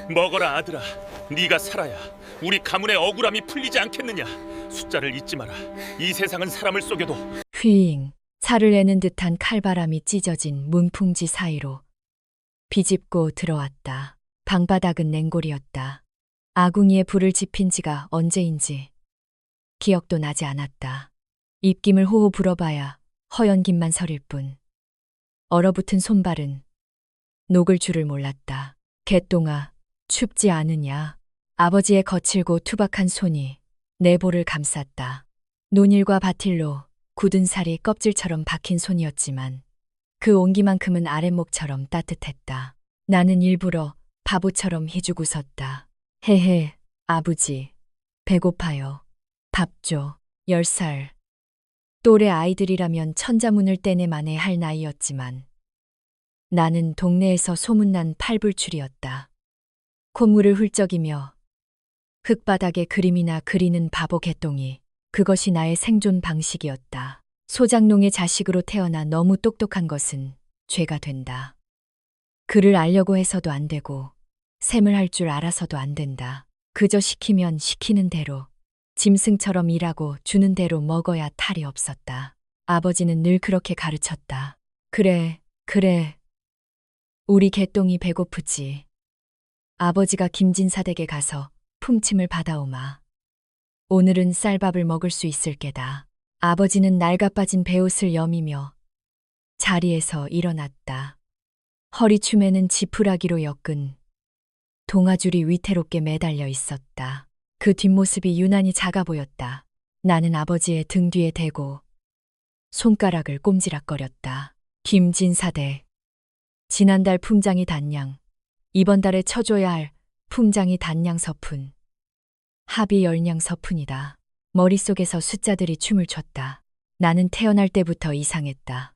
먹어라 아들아. 네가 살아야 우리 가문의 억울함이 풀리지 않겠느냐. 숫자를 잊지 마라. 이 세상은 사람을 속여도 휘잉, 살을 내는 듯한 칼바람이 찢어진 문풍지 사이로 비집고 들어왔다. 방바닥은 냉골이었다. 아궁이에 불을 지핀 지가 언제인지 기억도 나지 않았다. 입김을 호호 불어봐야 허연 김만 서릴 뿐. 얼어붙은 손발은 녹을 줄을 몰랐다. 개똥아, 춥지 않으냐? 아버지의 거칠고 투박한 손이 내 볼을 감쌌다. 논일과 바틸로 굳은 살이 껍질처럼 박힌 손이었지만 그 온기만큼은 아랫목처럼 따뜻했다. 나는 일부러 바보처럼 희죽 웃었다. 헤헤, 아버지, 배고파요. 밥 줘. 10살. 또래 아이들이라면 천자문을 떼내 만에 할 나이였지만 나는 동네에서 소문난 팔불출이었다. 콧물을 훌쩍이며 흙바닥에 그림이나 그리는 바보 개똥이, 그것이 나의 생존 방식이었다. 소장농의 자식으로 태어나 너무 똑똑한 것은 죄가 된다. 글을 알려고 해서도 안 되고 셈을 할 줄 알아서도 안 된다. 그저 시키면 시키는 대로, 짐승처럼 일하고 주는 대로 먹어야 탈이 없었다. 아버지는 늘 그렇게 가르쳤다. 그래, 그래. 우리 개똥이 배고프지. 아버지가 김진사댁에 가서 품침을 받아오마. 오늘은 쌀밥을 먹을 수 있을 게다. 아버지는 낡아빠진 베옷을 여미며 자리에서 일어났다. 허리춤에는 지푸라기로 엮은 동아줄이 위태롭게 매달려 있었다. 그 뒷모습이 유난히 작아 보였다. 나는 아버지의 등 뒤에 대고 손가락을 꼼지락거렸다. 김진사댁. 지난달 품장이 단양, 이번 달에 쳐줘야 할 품장이 단양 서푼. 합이 10냥 서푼이다. 머릿속에서 숫자들이 춤을 췄다. 나는 태어날 때부터 이상했다.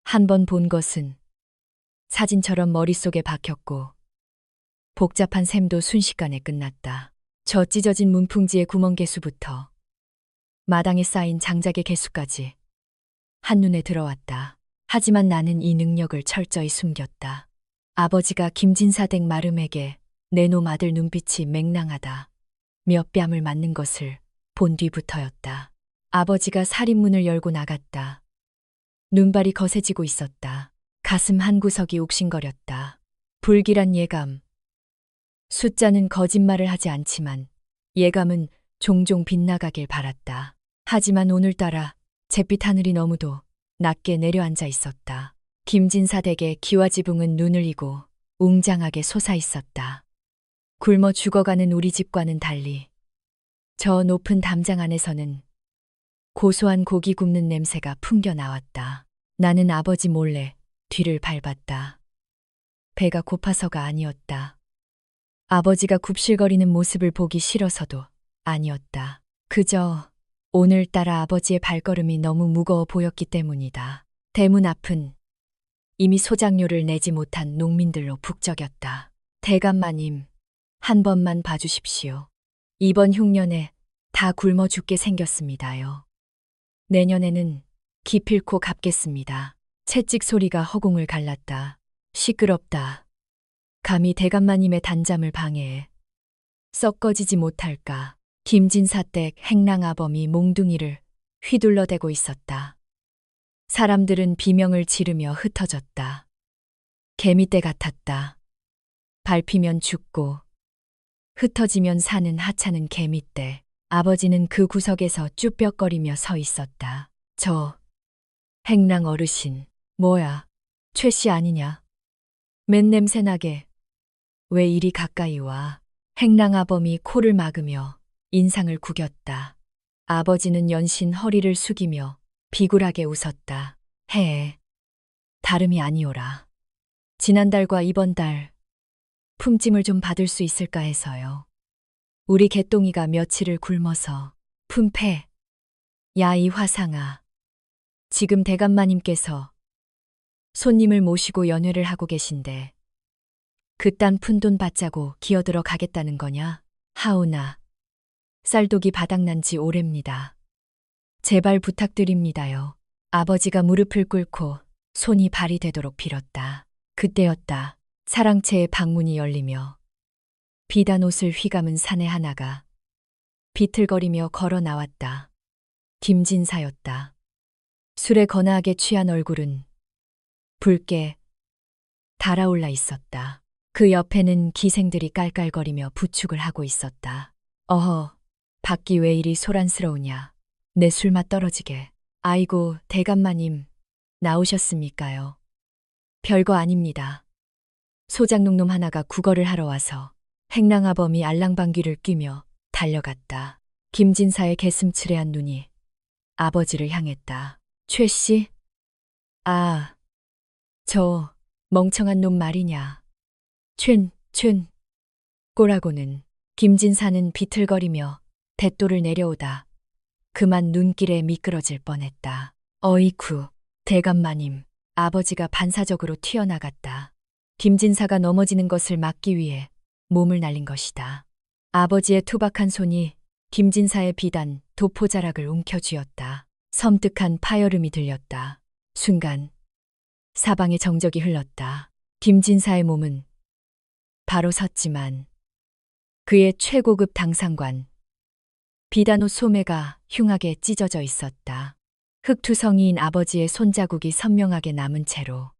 한 번 본 것은 사진처럼 머릿속에 박혔고 복잡한 셈도 순식간에 끝났다. 저 찢어진 문풍지의 구멍 개수부터 마당에 쌓인 장작의 개수까지 한눈에 들어왔다. 하지만 나는 이 능력을 철저히 숨겼다. 아버지가 김진사댁 마름에게 내놈 아들 눈빛이 맹랑하다 몇 뺨을 맞는 것을 본 뒤부터였다. 아버지가 살인문을 열고 나갔다. 눈발이 거세지고 있었다. 가슴 한 구석이 욱신거렸다. 불길한 예감. 숫자는 거짓말을 하지 않지만 예감은 종종 빗나가길 바랐다. 하지만 오늘따라 잿빛 하늘이 너무도 낮게 내려앉아 있었다. 김진사댁의 기와 지붕은 누늘이고 웅장하게 솟아 있었다. 굶어 죽어가는 우리 집과는 달리 저 높은 담장 안에서는 고소한 고기 굽는 냄새가 풍겨 나왔다. 나는 아버지 몰래 뒤를 밟았다. 배가 고파서가 아니었다. 아버지가 굽실거리는 모습을 보기 싫어서도 아니었다. 그저 오늘따라 아버지의 발걸음이 너무 무거워 보였기 때문이다. 대문 앞은 이미 소장료를 내지 못한 농민들로 북적였다. 대감마님, 한 번만 봐주십시오. 이번 흉년에 다 굶어 죽게 생겼습니다요. 내년에는 기필코 갚겠습니다. 채찍 소리가 허공을 갈랐다. 시끄럽다. 감히 대감마님의 단잠을 방해해 썩 꺼지지 못할까. 김진사댁 행랑아범이 몽둥이를 휘둘러대고 있었다. 사람들은 비명을 지르며 흩어졌다. 개미떼 같았다. 밟히면 죽고 흩어지면 사는 하찮은 개미떼. 아버지는 그 구석에서 쭈뼛거리며 서 있었다. 저 행랑 어르신, 뭐야, 최씨 아니냐? 맨 냄새나게 왜 이리 가까이 와? 행랑아범이 코를 막으며 인상을 구겼다. 아버지는 연신 허리를 숙이며 비굴하게 웃었다. 해. 다름이 아니오라. 지난달과 이번 달 품짐을 좀 받을 수 있을까 해서요. 우리 개똥이가 며칠을 굶어서 품패. 야 이 화상아. 지금 대감마님께서 손님을 모시고 연회를 하고 계신데 그딴 푼돈 받자고 기어들어 가겠다는 거냐? 하오나. 쌀독이 바닥난 지 오랩니다. 제발 부탁드립니다요. 아버지가 무릎을 꿇고 손이 발이 되도록 빌었다. 그때였다. 사랑채의 방문이 열리며 비단 옷을 휘감은 사내 하나가 비틀거리며 걸어 나왔다. 김진사였다. 술에 거나하게 취한 얼굴은 붉게 달아올라 있었다. 그 옆에는 기생들이 깔깔거리며 부축을 하고 있었다. 어허, 밖이 왜 이리 소란스러우냐. 내 술맛 떨어지게. 아이고, 대감마님, 나오셨습니까요? 별거 아닙니다. 소장농놈 하나가 구걸을 하러 와서 행랑아범이 알랑방귀를 뀌며 달려갔다. 김진사의 개슴츠레한 눈이 아버지를 향했다. 최 씨? 아, 저 멍청한 놈 말이냐. 촨. 꼬라고는 김진사는 비틀거리며 대도를 내려오다 그만 눈길에 미끄러질 뻔했다. 어이쿠, 대감마님. 아버지가 반사적으로 튀어나갔다. 김진사가 넘어지는 것을 막기 위해 몸을 날린 것이다. 아버지의 투박한 손이 김진사의 비단 도포자락을 움켜쥐었다. 섬뜩한 파열음이 들렸다. 순간 사방에 정적이 흘렀다. 김진사의 몸은 바로 섰지만 그의 최고급 당상관 비단옷 소매가 흉하게 찢어져 있었다. 흙투성이인 아버지의 손자국이 선명하게 남은 채로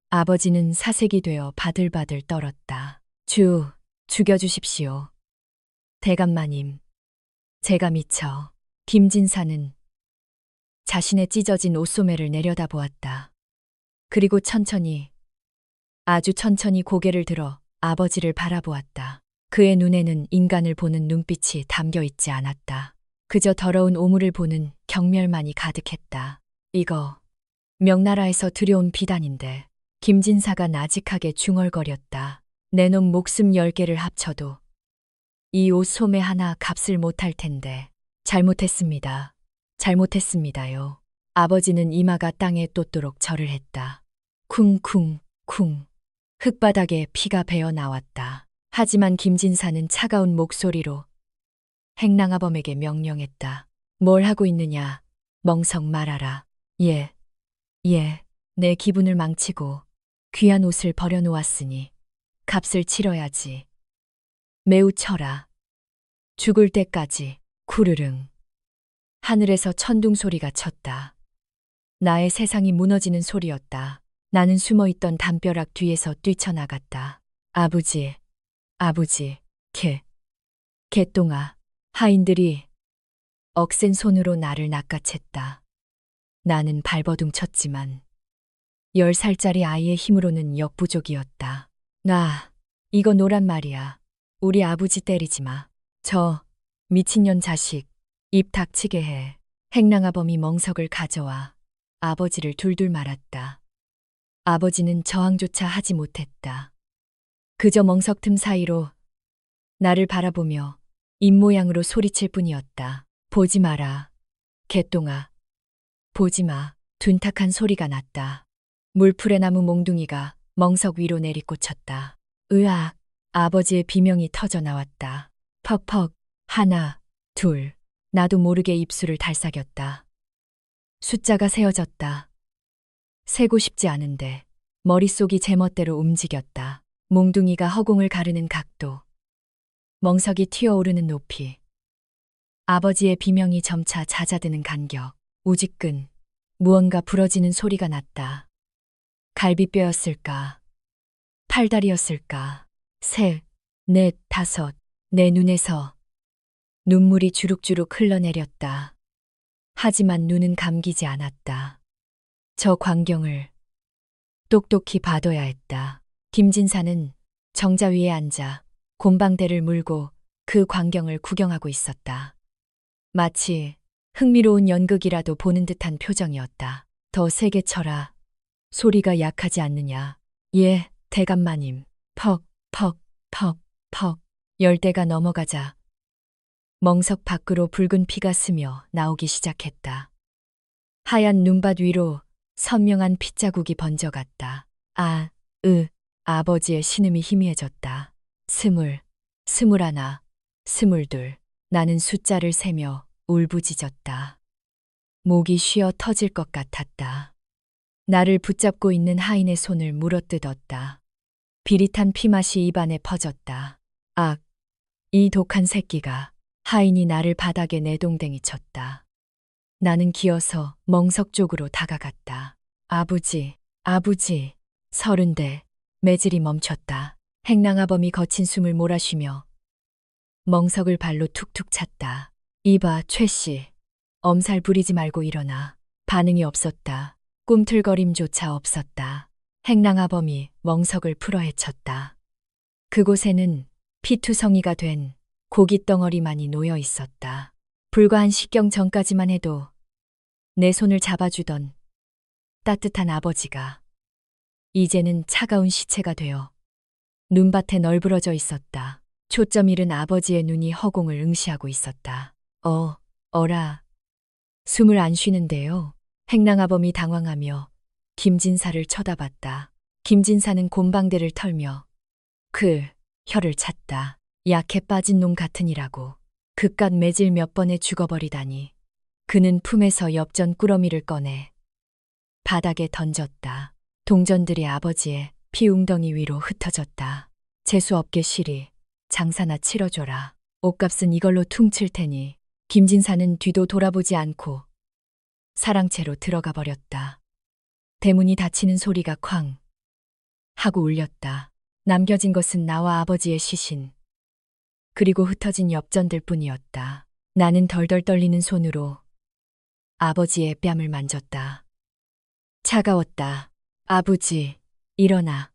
아버지는 사색이 되어 바들바들 떨었다. 죽여주십시오. 대감마님, 제가 미쳐. 김진사는 자신의 찢어진 옷소매를 내려다보았다. 그리고 아주 천천히 고개를 들어 아버지를 바라보았다. 그의 눈에는 인간을 보는 눈빛이 담겨 있지 않았다. 그저 더러운 오물을 보는 경멸만이 가득했다. 이거 명나라에서 들여온 비단인데. 김진사가 나직하게 중얼거렸다. 내 놈 목숨 10개를 합쳐도 이 옷 소매 하나 값을 못할 텐데. 잘못했습니다요. 아버지는 이마가 땅에 돋도록 절을 했다. 쿵쿵쿵. 흙바닥에 피가 배어 나왔다. 하지만 김진사는 차가운 목소리로 행랑아범에게 명령했다. 뭘 하고 있느냐. 멍석 말하라. 예. 내 기분을 망치고 귀한 옷을 버려놓았으니 값을 치러야지. 매우 쳐라. 죽을 때까지. 쿠르릉. 하늘에서 천둥 소리가 쳤다. 나의 세상이 무너지는 소리였다. 나는 숨어있던 담벼락 뒤에서 뛰쳐나갔다. 아버지, 개똥아. 하인들이 억센 손으로 나를 낚아챘다. 나는 발버둥 쳤지만 10살짜리 아이의 힘으로는 역부족이었다. 이거 노란 말이야. 우리 아버지 때리지 마. 저 미친년 자식, 입 닥치게 해. 행랑아범이 멍석을 가져와 아버지를 둘둘 말았다. 아버지는 저항조차 하지 못했다. 그저 멍석 틈 사이로 나를 바라보며 입모양으로 소리칠 뿐이었다. 보지 마라. 개똥아. 보지 마. 둔탁한 소리가 났다. 물풀의 나무 몽둥이가 멍석 위로 내리꽂혔다. 으악. 아버지의 비명이 터져 나왔다. 퍽퍽. 하나, 둘. 나도 모르게 입술을 달싹였다. 숫자가 세어졌다. 세고 싶지 않은데 머릿속이 제멋대로 움직였다. 몽둥이가 허공을 가르는 각도. 멍석이 튀어오르는 높이. 아버지의 비명이 점차 잦아드는 간격. 우지끈. 무언가 부러지는 소리가 났다. 갈비뼈였을까? 팔다리였을까? 셋, 넷, 다섯. 내 눈에서 눈물이 주룩주룩 흘러내렸다. 하지만 눈은 감기지 않았다. 저 광경을 똑똑히 봐둬야 했다. 김진사는 정자 위에 앉아 곰방대를 물고 그 광경을 구경하고 있었다. 마치 흥미로운 연극이라도 보는 듯한 표정이었다. 더 세게 쳐라. 소리가 약하지 않느냐. 예, 대감마님. 퍽. 10대가 넘어가자 멍석 밖으로 붉은 피가 스며 나오기 시작했다. 하얀 눈밭 위로 선명한 핏자국이 번져갔다. 아버지의 신음이 희미해졌다. 20, 21, 22. 나는 숫자를 세며 울부짖었다. 목이 쉬어 터질 것 같았다. 나를 붙잡고 있는 하인의 손을 물어뜯었다. 비릿한 피맛이 입안에 퍼졌다. 악, 이 독한 새끼가 하인이 나를 바닥에 내동댕이 쳤다. 나는 기어서 멍석 쪽으로 다가갔다. 아버지, 아버지. 서른대 매질이 멈췄다. 행랑아범이 거친 숨을 몰아쉬며 멍석을 발로 툭툭 찼다. 이봐, 최씨. 엄살 부리지 말고 일어나. 반응이 없었다. 꿈틀거림조차 없었다. 행랑아범이 멍석을 풀어 헤쳤다. 그곳에는 피투성이가 된 고깃덩어리만이 놓여 있었다. 불과 한 식경 전까지만 해도 내 손을 잡아주던 따뜻한 아버지가 이제는 차가운 시체가 되어 눈밭에 널브러져 있었다. 초점 잃은 아버지의 눈이 허공을 응시하고 있었다. 어라. 숨을 안 쉬는데요. 행랑아범이 당황하며 김진사를 쳐다봤다. 김진사는 곰방대를 털며 혀를 찼다. 약해 빠진 놈 같으니라고. 그깟 매질 몇 번에 죽어버리다니. 그는 품에서 엽전 꾸러미를 꺼내 바닥에 던졌다. 동전들이 아버지의 피웅덩이 위로 흩어졌다. 재수없게 시리. 장사나 치러줘라. 옷값은 이걸로 퉁칠 테니. 김진사는 뒤도 돌아보지 않고 사랑채로 들어가 버렸다. 대문이 닫히는 소리가 쾅 하고 울렸다. 남겨진 것은 나와 아버지의 시신, 그리고 흩어진 엽전들 뿐이었다. 나는 덜덜 떨리는 손으로 아버지의 뺨을 만졌다. 차가웠다. 아버지, 일어나.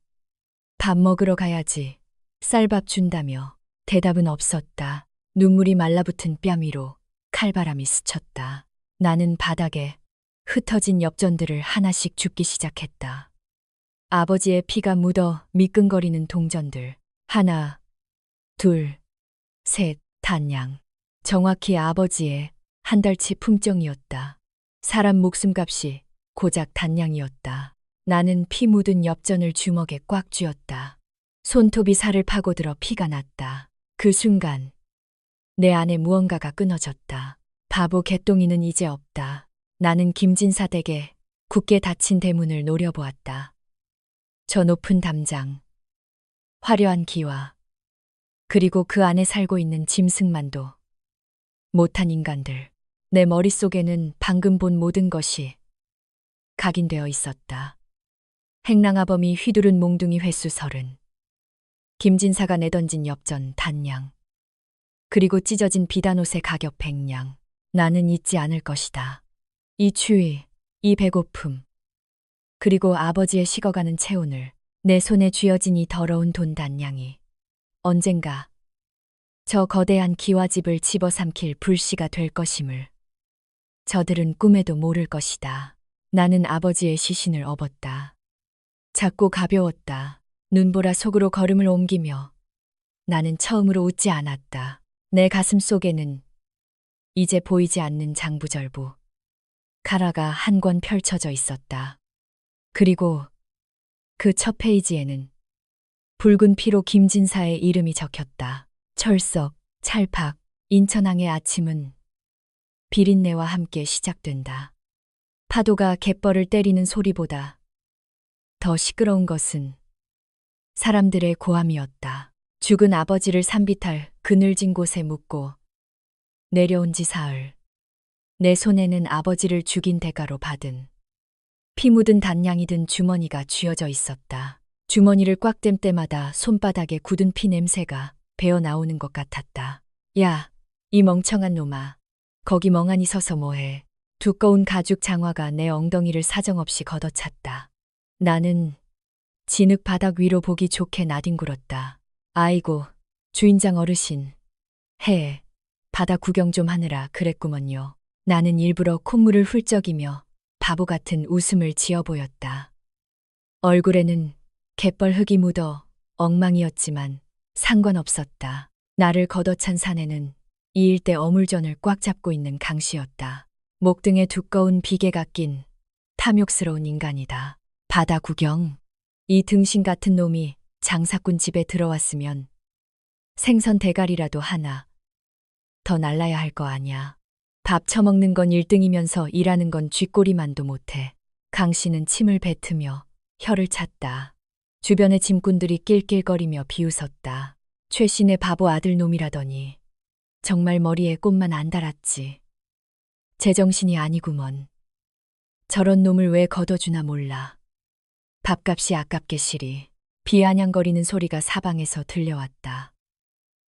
밥 먹으러 가야지. 쌀밥 준다며. 대답은 없었다. 눈물이 말라붙은 뺨 위로 칼바람이 스쳤다. 나는 바닥에 흩어진 엽전들을 하나씩 줍기 시작했다. 아버지의 피가 묻어 미끈거리는 동전들. 하나, 둘, 셋, 단양. 정확히 아버지의 한 달치 품정이었다. 사람 목숨값이 고작 단양이었다. 나는 피 묻은 엽전을 주먹에 꽉 쥐었다. 손톱이 살을 파고들어 피가 났다. 그 순간 내 안에 무언가가 끊어졌다. 바보 개똥이는 이제 없다. 나는 김진사 댁에 굳게 닫힌 대문을 노려보았다. 저 높은 담장, 화려한 기와, 그리고 그 안에 살고 있는 짐승만도 못한 인간들. 내 머릿속에는 방금 본 모든 것이 각인되어 있었다. 행랑아범이 휘두른 몽둥이 횟수 30, 김진사가 내던진 엽전 단양, 그리고 찢어진 비단옷의 가격 100냥. 나는 잊지 않을 것이다. 이 추위, 이 배고픔, 그리고 아버지의 식어가는 체온을, 내 손에 쥐어진 이 더러운 돈 단양이 언젠가 저 거대한 기와집을 집어삼킬 불씨가 될 것임을 저들은 꿈에도 모를 것이다. 나는 아버지의 시신을 업었다. 작고 가벼웠다. 눈보라 속으로 걸음을 옮기며 나는 처음으로 웃지 않았다. 내 가슴 속에는 이제 보이지 않는 장부절부, 가라가 한 권 펼쳐져 있었다. 그리고 그 첫 페이지에는 붉은 피로 김진사의 이름이 적혔다. 철석, 찰팍, 인천항의 아침은 비린내와 함께 시작된다. 파도가 갯벌을 때리는 소리보다 더 시끄러운 것은 사람들의 고함이었다. 죽은 아버지를 산비탈 그늘진 곳에 묻고 내려온 지 사흘. 내 손에는 아버지를 죽인 대가로 받은 피 묻은 단양이 든 주머니가 쥐어져 있었다. 주머니를 꽉 쥘 때마다 손바닥에 굳은 피 냄새가 배어 나오는 것 같았다. 야, 이 멍청한 놈아. 거기 멍하니 서서 뭐해. 두꺼운 가죽 장화가 내 엉덩이를 사정없이 걷어찼다. 나는 진흙 바닥 위로 보기 좋게 나뒹굴었다. 아이고, 주인장 어르신. 바다 구경 좀 하느라 그랬구먼요. 나는 일부러 콧물을 훌쩍이며 바보 같은 웃음을 지어 보였다. 얼굴에는 갯벌 흙이 묻어 엉망이었지만 상관없었다. 나를 걷어찬 사내는 이 일대 어물전을 꽉 잡고 있는 강씨였다. 목등에 두꺼운 비계가 낀 탐욕스러운 인간이다. 바다 구경. 이 등신 같은 놈이 장사꾼 집에 들어왔으면 생선 대가리라도 하나 더 날라야 할 거 아냐. 밥 처먹는 건 1등이면서 일하는 건 쥐꼬리만도 못해. 강씨는 침을 뱉으며 혀를 찼다. 주변의 짐꾼들이 낄낄거리며 비웃었다. 최신의 바보 아들 놈이라더니 정말 머리에 꽃만 안 달았지. 제정신이 아니구먼. 저런 놈을 왜 걷어주나 몰라. 밥값이 아깝게 시리. 비아냥거리는 소리가 사방에서 들려왔다.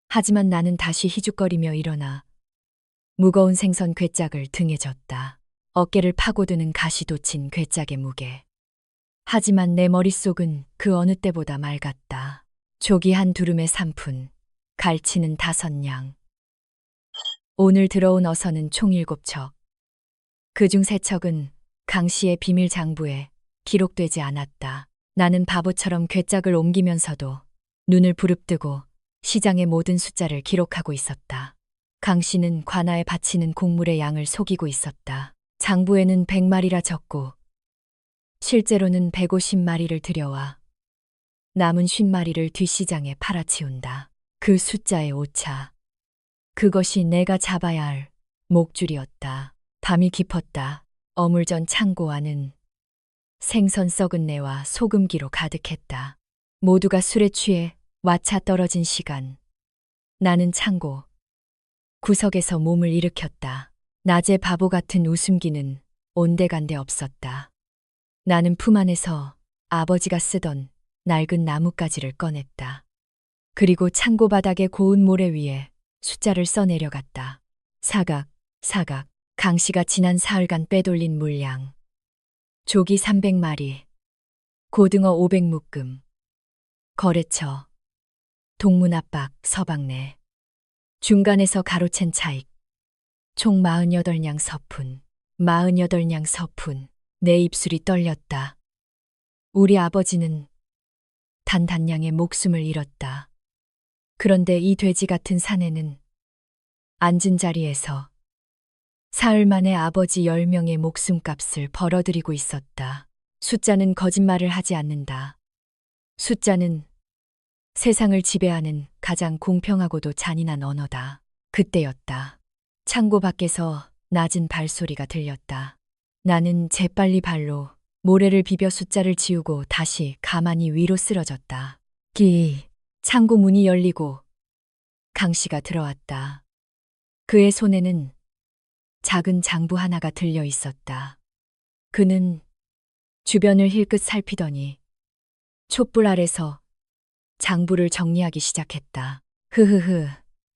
하지만 나는 다시 희죽거리며 일어나 무거운 생선 괴짝을 등에 졌다. 어깨를 파고드는 가시돋친 괴짝의 무게. 하지만 내 머릿속은 그 어느 때보다 맑았다. 조기 한 두름에 3푼, 갈치는 5냥. 오늘 들어온 어선은 총 7척. 그중 3척은 강 씨의 비밀 장부에 기록되지 않았다. 나는 바보처럼 괴짝을 옮기면서도 눈을 부릅뜨고 시장의 모든 숫자를 기록하고 있었다. 강 씨는 관아에 바치는 곡물의 양을 속이고 있었다. 장부에는 100마리라 적고 실제로는 150마리를 들여와 남은 50마리를 뒷시장에 팔아치운다. 그 숫자의 오차. 그것이 내가 잡아야 할 목줄이었다. 밤이 깊었다. 어물전 창고 안은 생선 썩은 내와 소금기로 가득했다. 모두가 술에 취해 와차 떨어진 시간. 나는 창고 구석에서 몸을 일으켰다. 낮에 바보 같은 웃음기는 온데간데 없었다. 나는 품 안에서 아버지가 쓰던 낡은 나뭇가지를 꺼냈다. 그리고 창고 바닥의 고운 모래 위에 숫자를 써내려갔다. 사각, 사각, 강씨가 지난 사흘간 빼돌린 물량. 조기 300마리, 고등어 500묶음, 거래처, 동문 앞박, 서방내, 중간에서 가로챈 차익, 총 48냥 서푼, 48냥 서푼. 내 입술이 떨렸다. 우리 아버지는 단단량의 목숨을 잃었다. 그런데 이 돼지 같은 사내는 앉은 자리에서 사흘 만에 아버지 10명의 목숨값을 벌어들이고 있었다. 숫자는 거짓말을 하지 않는다. 숫자는 세상을 지배하는 가장 공평하고도 잔인한 언어다. 그때였다. 창고 밖에서 낮은 발소리가 들렸다. 나는 재빨리 발로 모래를 비벼 숫자를 지우고 다시 가만히 위로 쓰러졌다. 창고 문이 열리고 강씨가 들어왔다. 그의 손에는 작은 장부 하나가 들려 있었다. 그는 주변을 힐끗 살피더니 촛불 아래서 장부를 정리하기 시작했다. 흐흐흐,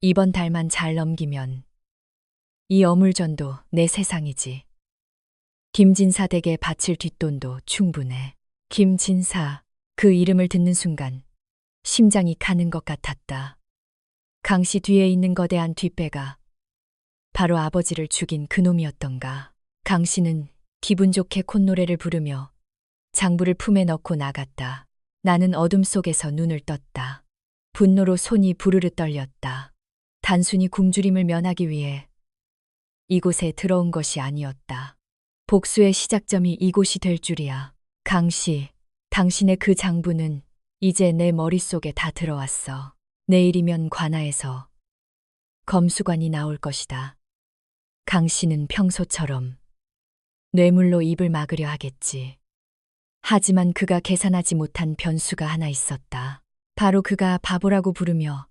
이번 달만 잘 넘기면 이 어물전도 내 세상이지. 김진사 댁에 바칠 뒷돈도 충분해. 김진사, 그 이름을 듣는 순간 심장이 가는 것 같았다. 강씨 뒤에 있는 거대한 뒷배가 바로 아버지를 죽인 그놈이었던가. 강씨는 기분 좋게 콧노래를 부르며 장부를 품에 넣고 나갔다. 나는 어둠 속에서 눈을 떴다. 분노로 손이 부르르 떨렸다. 단순히 굶주림을 면하기 위해 이곳에 들어온 것이 아니었다. 복수의 시작점이 이곳이 될 줄이야. 강씨, 당신의 그 장부는 이제 내 머릿속에 다 들어왔어. 내일이면 관아에서 검수관이 나올 것이다. 강씨는 평소처럼 뇌물로 입을 막으려 하겠지. 하지만 그가 계산하지 못한 변수가 하나 있었다. 바로 그가 바보라고 부르며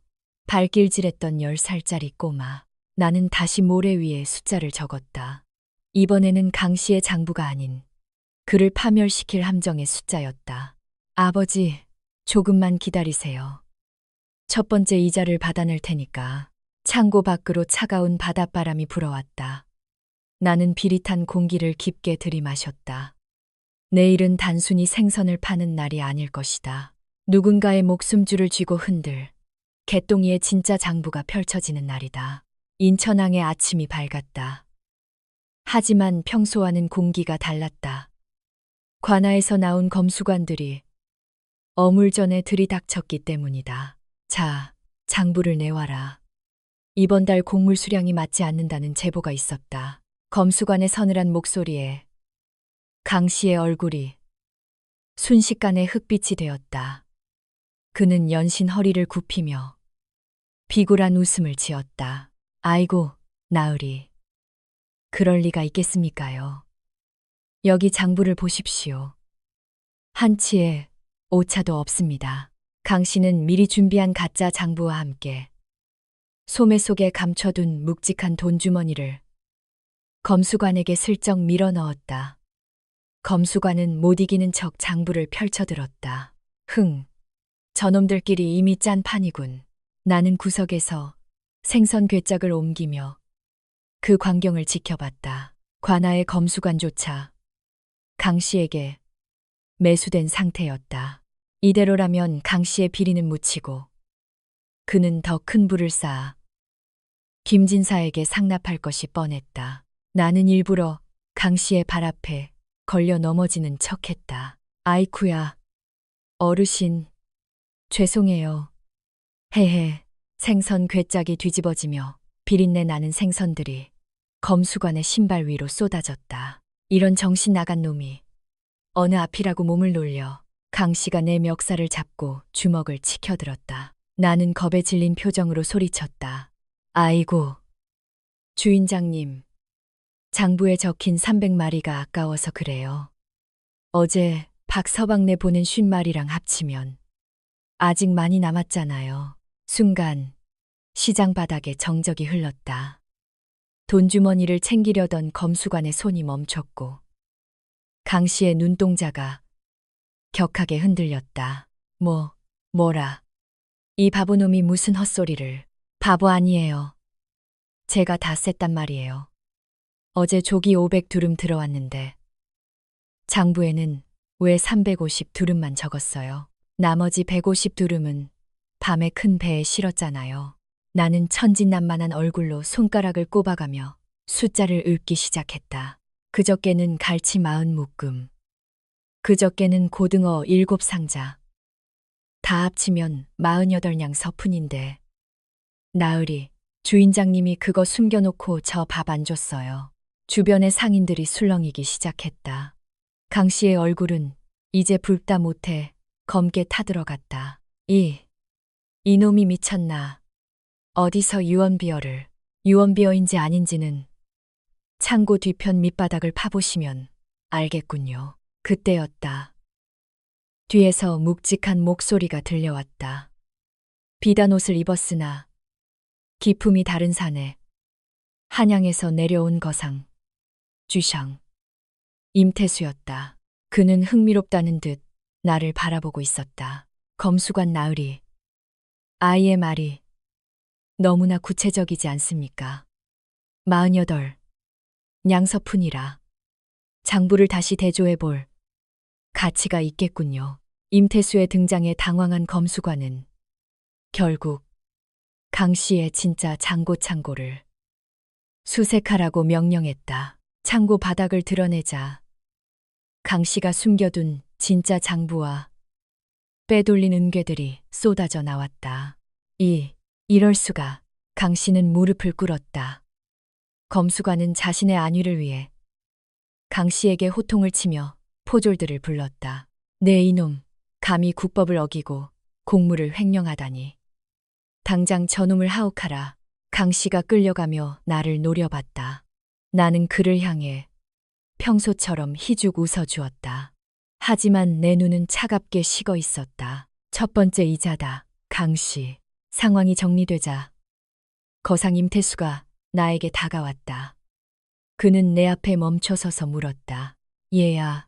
발길질했던 10살짜리 꼬마. 나는 다시 모래 위에 숫자를 적었다. 이번에는 강씨의 장부가 아닌 그를 파멸시킬 함정의 숫자였다. 아버지, 조금만 기다리세요. 첫 번째 이자를 받아낼 테니까. 창고 밖으로 차가운 바닷바람이 불어왔다. 나는 비릿한 공기를 깊게 들이마셨다. 내일은 단순히 생선을 파는 날이 아닐 것이다. 누군가의 목숨줄을 쥐고 흔들 개똥이의 진짜 장부가 펼쳐지는 날이다. 인천항의 아침이 밝았다. 하지만 평소와는 공기가 달랐다. 관아에서 나온 검수관들이 어물전에 들이닥쳤기 때문이다. 자, 장부를 내와라. 이번 달 곡물 수량이 맞지 않는다는 제보가 있었다. 검수관의 서늘한 목소리에 강씨의 얼굴이 순식간에 흑빛이 되었다. 그는 연신 허리를 굽히며 비굴한 웃음을 지었다. 아이고, 나으리. 그럴 리가 있겠습니까요? 여기 장부를 보십시오. 한치의 오차도 없습니다. 강 씨는 미리 준비한 가짜 장부와 함께 소매 속에 감춰둔 묵직한 돈주머니를 검수관에게 슬쩍 밀어 넣었다. 검수관은 못 이기는 척 장부를 펼쳐들었다. 저놈들끼리 이미 짠 판이군. 나는 구석에서 생선 괴짝을 옮기며 그 광경을 지켜봤다. 관아의 검수관조차 강 씨에게 매수된 상태였다. 이대로라면 강 씨의 비리는 묻히고 그는 더 큰 불을 쌓아 김진사에게 상납할 것이 뻔했다. 나는 일부러 강 씨의 발 앞에 걸려 넘어지는 척했다. 아이쿠야, 어르신, 죄송해요. 헤헤, 생선 괴짝이 뒤집어지며 비린내 나는 생선들이 검수관의 신발 위로 쏟아졌다. 이런 정신 나간 놈이 어느 앞이라고 몸을 놀려 강 씨가 내 멱살을 잡고 주먹을 치켜들었다. 나는 겁에 질린 표정으로 소리쳤다. 아이고, 주인장님, 장부에 적힌 300마리가 아까워서 그래요. 어제 박서방네 보낸 50마리랑 합치면 아직 많이 남았잖아요. 순간 시장 바닥에 정적이 흘렀다. 돈주머니를 챙기려던 검수관의 손이 멈췄고 강 씨의 눈동자가 격하게 흔들렸다. 뭐라. 이 바보놈이 무슨 헛소리를. 바보 아니에요. 제가 다 셌단 말이에요. 어제 조기 500두름 들어왔는데 장부에는 왜 350두름만 적었어요. 나머지 150두름은 밤에 큰 배에 실었잖아요. 나는 천진난만한 얼굴로 손가락을 꼽아가며 숫자를 읊기 시작했다. 그저께는 갈치 40묶음. 그저께는 고등어 7상자. 다 합치면 48냥 서푼인데 나으리, 주인장님이 그거 숨겨놓고 저 밥 안 줬어요. 주변의 상인들이 술렁이기 시작했다. 강 씨의 얼굴은 이제 붉다 못해 검게 타들어갔다. 이놈이 미쳤나. 어디서 유언비어인지 아닌지는 창고 뒤편 밑바닥을 파보시면 알겠군요. 그때였다. 뒤에서 묵직한 목소리가 들려왔다. 비단 옷을 입었으나 기품이 다른 사내. 한양에서 내려온 거상. 쥐샹. 임태수였다. 그는 흥미롭다는 듯 나를 바라보고 있었다. 검수관 나으리. 아이의 말이 너무나 구체적이지 않습니까? 48. 냥서푼이라. 장부를 다시 대조해볼 가치가 있겠군요. 임태수의 등장에 당황한 검수관은 결국 강 씨의 진짜 창고를 수색하라고 명령했다. 창고 바닥을 드러내자 강 씨가 숨겨둔 진짜 장부와 빼돌린 은괴들이 쏟아져 나왔다. 이럴 수가. 강 씨는 무릎을 꿇었다. 검수관은 자신의 안위를 위해 강 씨에게 호통을 치며 포졸들을 불렀다. 네 이놈, 감히 국법을 어기고 공무를 횡령하다니. 당장 저놈을 하옥하라. 강 씨가 끌려가며 나를 노려봤다. 나는 그를 향해 평소처럼 희죽 웃어주었다. 하지만 내 눈은 차갑게 식어 있었다. 첫 번째 이자다. 강 씨. 상황이 정리되자 거상 임태수가 나에게 다가왔다. 그는 내 앞에 멈춰서서 물었다. 얘야,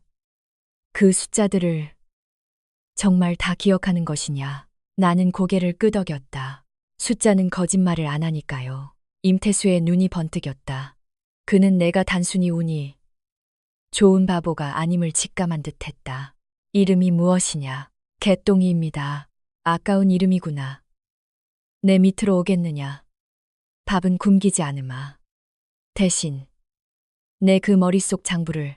그 숫자들을 정말 다 기억하는 것이냐? 나는 고개를 끄덕였다. 숫자는 거짓말을 안 하니까요. 임태수의 눈이 번뜩였다. 그는 내가 단순히 운이 좋은 바보가 아님을 직감한 듯했다. 이름이 무엇이냐? 개똥이입니다. 아까운 이름이구나. 내 밑으로 오겠느냐? 밥은 굶기지 않으마. 대신 내 그 머릿속 장부를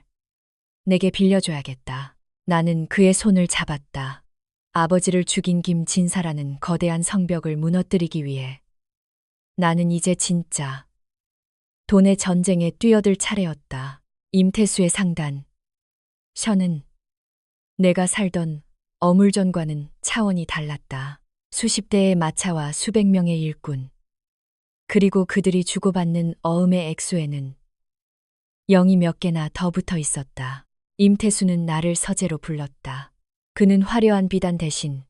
내게 빌려줘야겠다. 나는 그의 손을 잡았다. 아버지를 죽인 김진사라는 거대한 성벽을 무너뜨리기 위해 나는 이제 진짜 돈의 전쟁에 뛰어들 차례였다. 임태수의 상단. 셔는 내가 살던 어물전과는 차원이 달랐다. 수십 대의 마차와 수백 명의 일꾼. 그리고 그들이 주고받는 어음의 액수에는 0이 몇 개나 더 붙어 있었다. 임태수는 나를 서재로 불렀다. 그는 화려한 비단 대신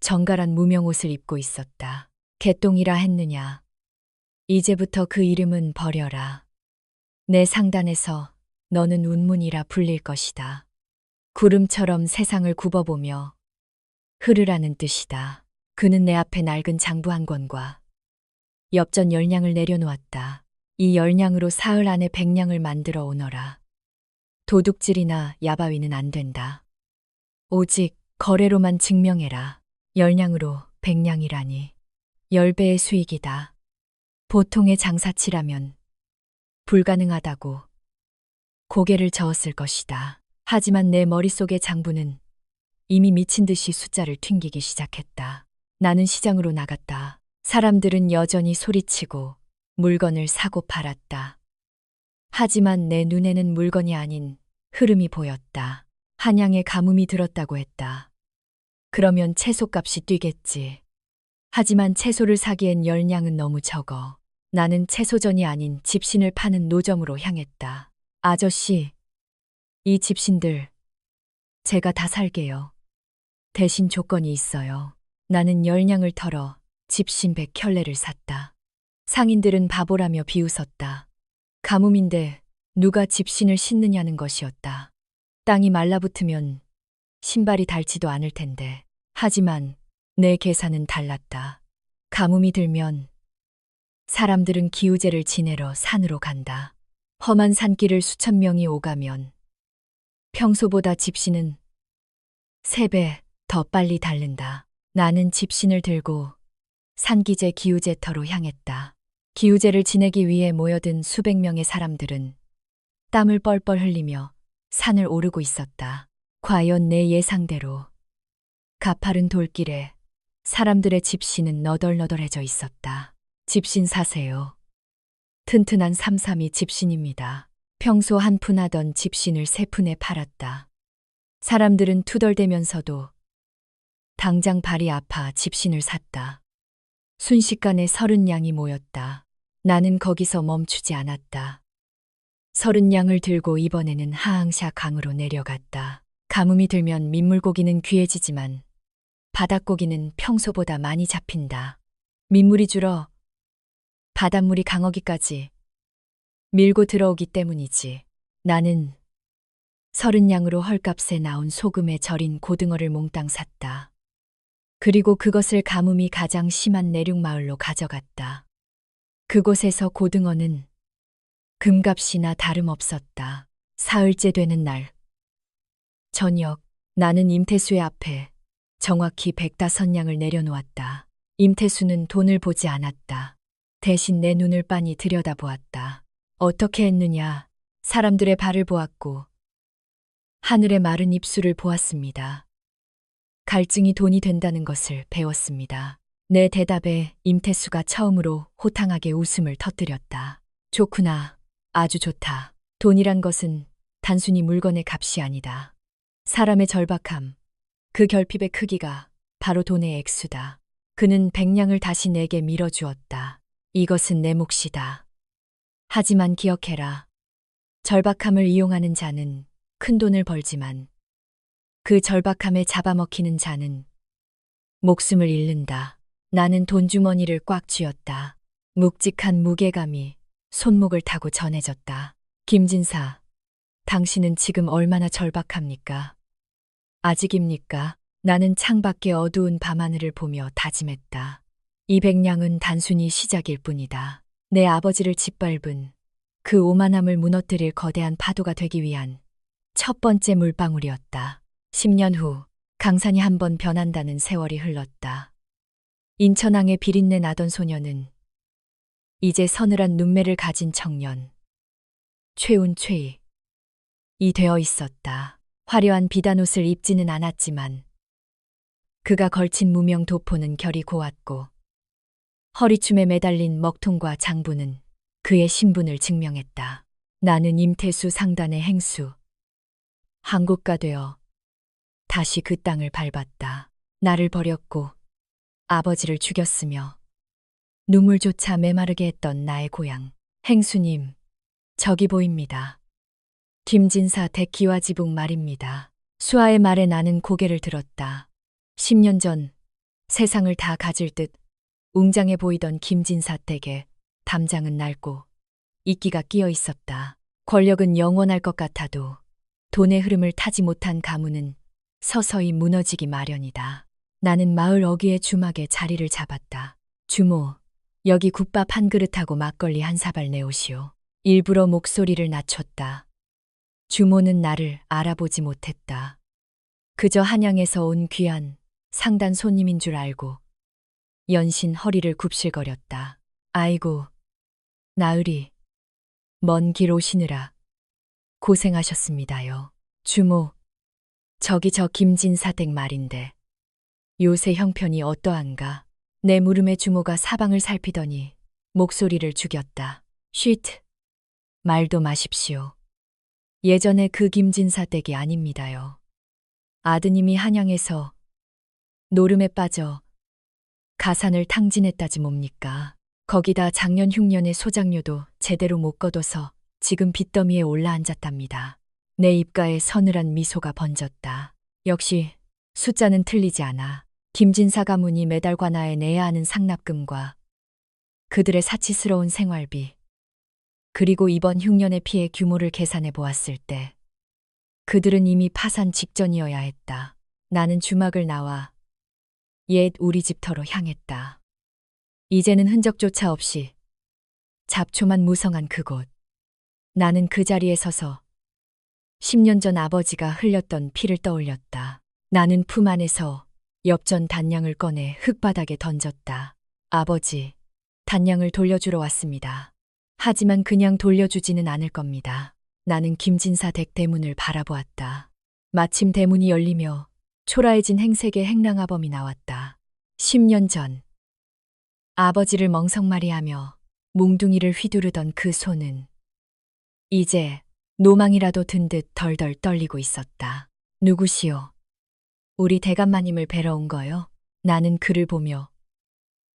정갈한 무명 옷을 입고 있었다. 개똥이라 했느냐. 이제부터 그 이름은 버려라. 내 상단에서 너는 운문이라 불릴 것이다. 구름처럼 세상을 굽어보며 흐르라는 뜻이다. 그는 내 앞에 낡은 장부 한 권과 엽전 10냥을 내려놓았다. 이 10냥으로 사흘 안에 100냥을 만들어 오너라. 도둑질이나 야바위는 안 된다. 오직 거래로만 증명해라. 10냥으로 100냥이라니 10배의 수익이다. 보통의 장사치라면 불가능하다고 고개를 저었을 것이다. 하지만 내 머릿속의 장부는 이미 미친 듯이 숫자를 튕기기 시작했다. 나는 시장으로 나갔다. 사람들은 여전히 소리치고 물건을 사고 팔았다. 하지만 내 눈에는 물건이 아닌 흐름이 보였다. 한양에 가뭄이 들었다고 했다. 그러면 채소값이 뛰겠지. 하지만 채소를 사기엔 10냥은 너무 적어. 나는 채소전이 아닌 집신을 파는 노점으로 향했다. 아저씨, 이 집신들 제가 다 살게요. 대신 조건이 있어요. 나는 10냥을 털어 집신 100켤레를 샀다. 상인들은 바보라며 비웃었다. 가뭄인데 누가 집신을 신느냐는 것이었다. 땅이 말라붙으면 신발이 닳지도 않을 텐데. 하지만 내 계산은 달랐다. 가뭄이 들면 사람들은 기우제를 지내러 산으로 간다. 험한 산길을 수천 명이 오가면 평소보다 집신은 3배 더 빨리 닳는다. 나는 집신을 들고 산기제 기우제터로 향했다. 기우제를 지내기 위해 모여든 수백 명의 사람들은 땀을 뻘뻘 흘리며 산을 오르고 있었다. 과연 내 예상대로 가파른 돌길에 사람들의 집신은 너덜너덜해져 있었다. 집신 사세요. 튼튼한 삼삼이 집신입니다. 평소 한 푼 하던 집신을 3푼에 팔았다. 사람들은 투덜대면서도 당장 발이 아파 집신을 샀다. 순식간에 30냥이 모였다. 나는 거기서 멈추지 않았다. 30냥을 들고 이번에는 하항샤 강으로 내려갔다. 가뭄이 들면 민물고기는 귀해지지만 바닷고기는 평소보다 많이 잡힌다. 민물이 줄어 바닷물이 강어기까지 밀고 들어오기 때문이지. 나는 30냥으로 헐값에 나온 소금에 절인 고등어를 몽땅 샀다. 그리고 그것을 가뭄이 가장 심한 내륙마을로 가져갔다. 그곳에서 고등어는 금값이나 다름없었다. 사흘째 되는 날 저녁, 나는 임태수의 앞에 정확히 105냥을 내려놓았다. 임태수는 돈을 보지 않았다. 대신 내 눈을 빤히 들여다보았다. 어떻게 했느냐? 사람들의 발을 보았고 하늘의 마른 입술을 보았습니다. 갈증이 돈이 된다는 것을 배웠습니다. 내 대답에 임태수가 처음으로 호탕하게 웃음을 터뜨렸다. 좋구나. 아주 좋다. 돈이란 것은 단순히 물건의 값이 아니다. 사람의 절박함, 그 결핍의 크기가 바로 돈의 액수다. 그는 100냥을 다시 내게 밀어주었다. 이것은 내 몫이다. 하지만 기억해라. 절박함을 이용하는 자는 큰 돈을 벌지만 그 절박함에 잡아먹히는 자는 목숨을 잃는다. 나는 돈주머니를 꽉 쥐었다. 묵직한 무게감이 손목을 타고 전해졌다. 김진사, 당신은 지금 얼마나 절박합니까? 아직입니까? 나는 창밖의 어두운 밤하늘을 보며 다짐했다. 200냥은 단순히 시작일 뿐이다. 내 아버지를 짓밟은 그 오만함을 무너뜨릴 거대한 파도가 되기 위한 첫 번째 물방울이었다. 10년 후 강산이 한번 변한다는 세월이 흘렀다. 인천항에 비린내 나던 소녀는 이제 서늘한 눈매를 가진 청년 최운최이 되어 있었다. 화려한 비단옷을 입지는 않았지만 그가 걸친 무명 도포는 결이 고왔고 허리춤에 매달린 먹통과 장부는 그의 신분을 증명했다. 나는 임태수 상단의 행수, 한국가 되어 다시 그 땅을 밟았다. 나를 버렸고 아버지를 죽였으며 눈물조차 메마르게 했던 나의 고향. 행수님, 저기 보입니다. 김진사 대기와 지붕 말입니다. 수아의 말에 나는 고개를 들었다. 10년 전 세상을 다 가질 듯 웅장해 보이던 김진사 댁에 담장은 낡고 이끼가 끼어 있었다. 권력은 영원할 것 같아도 돈의 흐름을 타지 못한 가문은 서서히 무너지기 마련이다. 나는 마을 어귀의 주막에 자리를 잡았다. 주모, 여기 국밥 한 그릇하고 막걸리 한 사발 내오시오. 일부러 목소리를 낮췄다. 주모는 나를 알아보지 못했다. 그저 한양에서 온 귀한 상단 손님인 줄 알고 연신 허리를 굽실거렸다. 아이고, 나으리, 먼 길 오시느라 고생하셨습니다요. 주모, 저기 저 김진사 댁 말인데 요새 형편이 어떠한가? 내 물음에 주모가 사방을 살피더니 목소리를 죽였다. 쉿, 말도 마십시오. 예전에 그 김진사 댁이 아닙니다요. 아드님이 한양에서 노름에 빠져 가산을 탕진했다지 뭡니까? 거기다 작년 흉년에 소장료도 제대로 못 거둬서 지금 빚더미에 올라앉았답니다. 내 입가에 서늘한 미소가 번졌다. 역시 숫자는 틀리지 않아. 김진사 가문이 매달 관아에 내야 하는 상납금과 그들의 사치스러운 생활비, 그리고 이번 흉년의 피해 규모를 계산해 보았을 때 그들은 이미 파산 직전이어야 했다. 나는 주막을 나와 옛 우리 집터로 향했다. 이제는 흔적조차 없이 잡초만 무성한 그곳. 나는 그 자리에 서서 10년 전 아버지가 흘렸던 피를 떠올렸다. 나는 품 안에서 엽전 단량을 꺼내 흙바닥에 던졌다. 아버지, 단량을 돌려주러 왔습니다. 하지만 그냥 돌려주지는 않을 겁니다. 나는 김진사 댁 대문을 바라보았다. 마침 대문이 열리며 초라해진 행색의 행랑아범이 나왔다. 10년 전 아버지를 멍석말이하며 몽둥이를 휘두르던 그 손은 이제 노망이라도 든 듯 덜덜 떨리고 있었다. 누구시오? 우리 대감마님을 뵈러 온 거요? 나는 그를 보며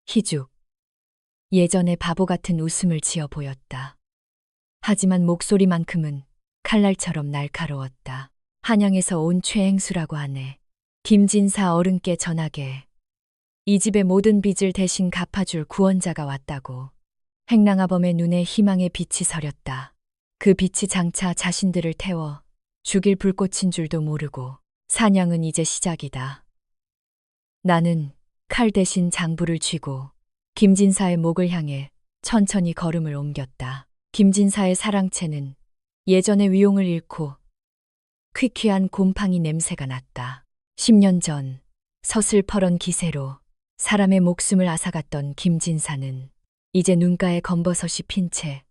희죽, 예전의 바보 같은 웃음을 지어 보였다. 하지만 목소리만큼은 칼날처럼 날카로웠다. 한양에서 온 최행수라고 하네. 김진사 어른께 전하게 이 집의 모든 빚을 대신 갚아줄 구원자가 왔다고. 행랑아범의 눈에 희망의 빛이 서렸다. 그 빛이 장차 자신들을 태워 죽일 불꽃인 줄도 모르고 사냥은 이제 시작이다. 나는 칼 대신 장부를 쥐고 김진사의 목을 향해 천천히 걸음을 옮겼다. 김진사의 사랑채는 예전의 위용을 잃고 퀴퀴한 곰팡이 냄새가 났다. 10년 전 서슬퍼런 기세로 사람의 목숨을 앗아갔던 김진사는 이제 눈가에 검버섯이 핀 채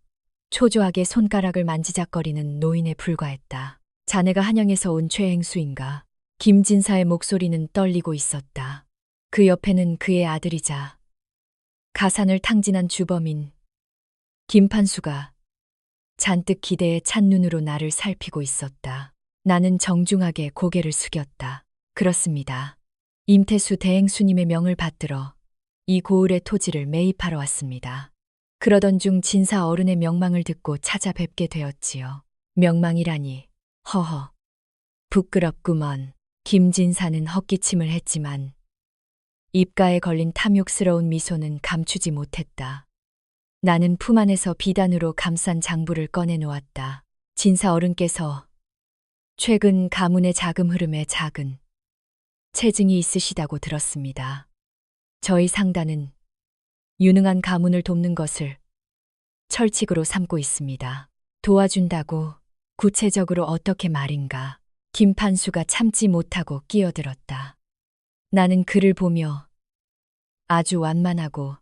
초조하게 손가락을 만지작거리는 노인에 불과했다. 자네가 한양에서 온 최행수인가? 김진사의 목소리는 떨리고 있었다. 그 옆에는 그의 아들이자 가산을 탕진한 주범인 김판수가 잔뜩 기대에 찬 눈으로 나를 살피고 있었다. 나는 정중하게 고개를 숙였다. 그렇습니다. 임태수 대행수님의 명을 받들어 이 고을의 토지를 매입하러 왔습니다. 그러던 중 진사 어른의 명망을 듣고 찾아뵙게 되었지요. 명망이라니, 허허. 부끄럽구먼. 김진사는 헛기침을 했지만 입가에 걸린 탐욕스러운 미소는 감추지 못했다. 나는 품 안에서 비단으로 감싼 장부를 꺼내놓았다. 진사 어른께서 최근 가문의 자금 흐름에 작은 체증이 있으시다고 들었습니다. 저희 상단은 유능한 가문을 돕는 것을 철칙으로 삼고 있습니다. 도와준다고 구체적으로 어떻게 말인가? 김판수가 참지 못하고 끼어들었다. 나는 그를 보며 아주 완만하고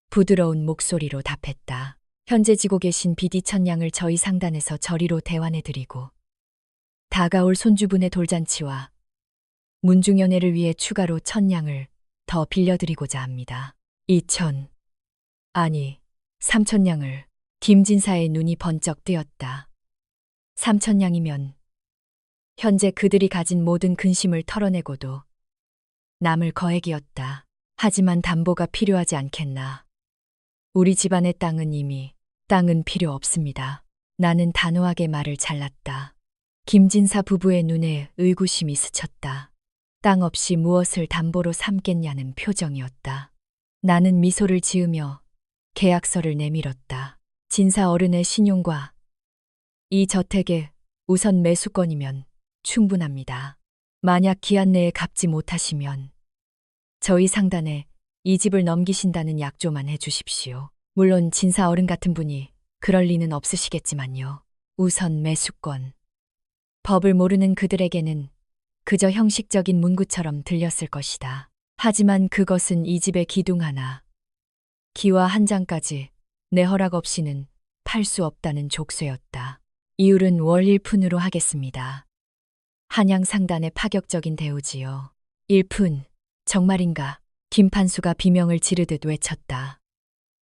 부드러운 목소리로 답했다. 현재 지고 계신 빚 2,000냥을 저희 상단에서 저리로 대환해드리고 다가올 손주분의 돌잔치와 문중연회를 위해 추가로 1,000냥을 더 빌려드리고자 합니다. 2,000, 아니 3,000냥을. 김진사의 눈이 번쩍 뜨였다. 3,000냥이면 현재 그들이 가진 모든 근심을 털어내고도 남을 거액이었다. 하지만 담보가 필요하지 않겠나. 우리 집안의 땅은 필요 없습니다. 나는 단호하게 말을 잘랐다. 김진사 부부의 눈에 의구심이 스쳤다. 땅 없이 무엇을 담보로 삼겠냐는 표정이었다. 나는 미소를 지으며 계약서를 내밀었다. 진사 어른의 신용과 이 저택의 우선 매수권이면 충분합니다. 만약 기한 내에 갚지 못하시면 저희 상단에 이 집을 넘기신다는 약조만 해주십시오. 물론 진사 어른 같은 분이 그럴 리는 없으시겠지만요. 우선 매수권. 법을 모르는 그들에게는 그저 형식적인 문구처럼 들렸을 것이다. 하지만 그것은 이 집의 기둥 하나, 기와 한 장까지 내 허락 없이는 팔 수 없다는 족쇄였다. 이율은 월 1푼으로 하겠습니다. 한양 상단의 파격적인 대우지요. 1푼, 정말인가? 김판수가 비명을 지르듯 외쳤다.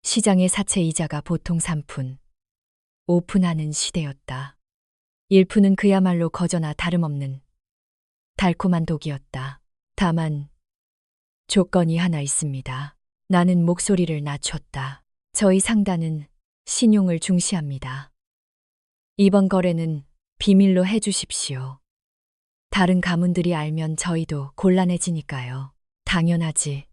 시장의 사채 이자가 보통 3푼, 5푼 하는 시대였다. 1푼은 그야말로 거저나 다름없는 달콤한 독이었다. 다만 조건이 하나 있습니다. 나는 목소리를 낮췄다. 저희 상단은 신용을 중시합니다. 이번 거래는 비밀로 해주십시오. 다른 가문들이 알면 저희도 곤란해지니까요. 당연하지.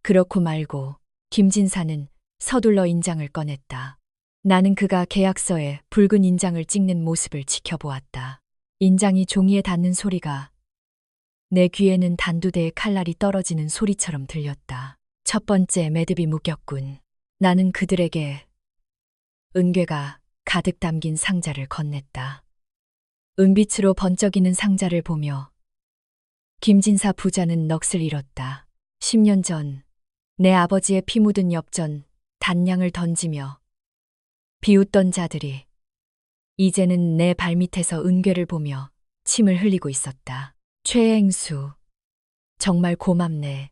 그렇고 말고 김진사는 서둘러 인장을 꺼냈다. 나는 그가 계약서에 붉은 인장을 찍는 모습을 지켜보았다. 인장이 종이에 닿는 소리가 내 귀에는 단두대의 칼날이 떨어지는 소리처럼 들렸다. 첫 번째 매듭이 묶였군. 나는 그들에게 은괴가 가득 담긴 상자를 건넸다. 은빛으로 번쩍이는 상자를 보며 김진사 부자는 넋을 잃었다. 10년 전 내 아버지의 피 묻은 엽전 단량을 던지며 비웃던 자들이 이제는 내 발밑에서 은괴를 보며 침을 흘리고 있었다. 최행수, 정말 고맙네.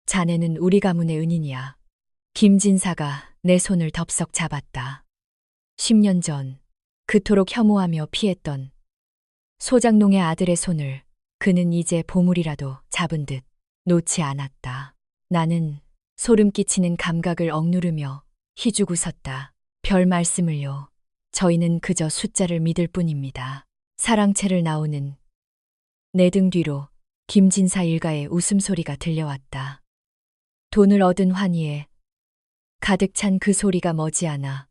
자네는 우리 가문의 은인이야. 김진사가 내 손을 덥석 잡았다. 10년 전 그토록 혐오하며 피했던 소장농의 아들의 손을 그는 이제 보물이라도 잡은 듯 놓지 않았다. 나는 소름 끼치는 감각을 억누르며 희죽 웃었다. 별 말씀을요. 저희는 그저 숫자를 믿을 뿐입니다. 사랑채를 나오는 내 등 뒤로 김진사 일가의 웃음소리가 들려왔다. 돈을 얻은 환희에 가득 찬 그 소리가 머지않아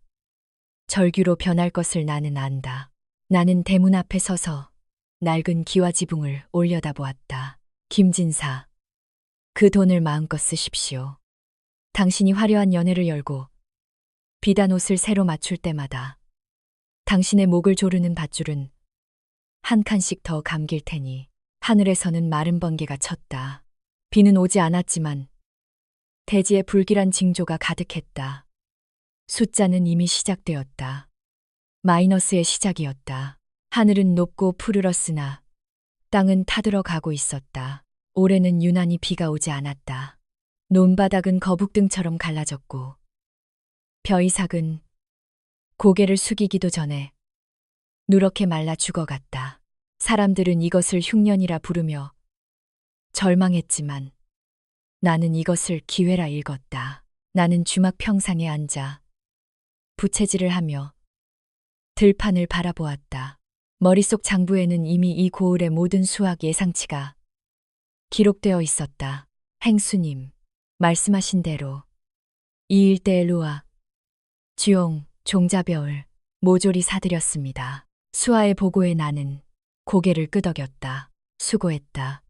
절규로 변할 것을 나는 안다. 나는 대문 앞에 서서 낡은 기와지붕을 올려다보았다. 김진사, 그 돈을 마음껏 쓰십시오. 당신이 화려한 연회를 열고 비단 옷을 새로 맞출 때마다 당신의 목을 조르는 밧줄은 한 칸씩 더 감길 테니 하늘에서는 마른 번개가 쳤다. 비는 오지 않았지만 대지에 불길한 징조가 가득했다. 숫자는 이미 시작되었다. 마이너스의 시작이었다. 하늘은 높고 푸르렀으나 땅은 타들어가고 있었다. 올해는 유난히 비가 오지 않았다. 논바닥은 거북등처럼 갈라졌고 벼이삭은 고개를 숙이기도 전에 누렇게 말라 죽어갔다. 사람들은 이것을 흉년이라 부르며 절망했지만 나는 이것을 기회라 읽었다. 나는 주막 평상에 앉아 부채질을 하며 들판을 바라보았다. 머릿속 장부에는 이미 이 고을의 모든 수학 예상치가 기록되어 있었다. 행수님, 말씀하신 대로 이 일대의 루아, 쥐용, 종자벼을, 모조리 사들였습니다. 수하의 보고에 나는 고개를 끄덕였다. 수고했다.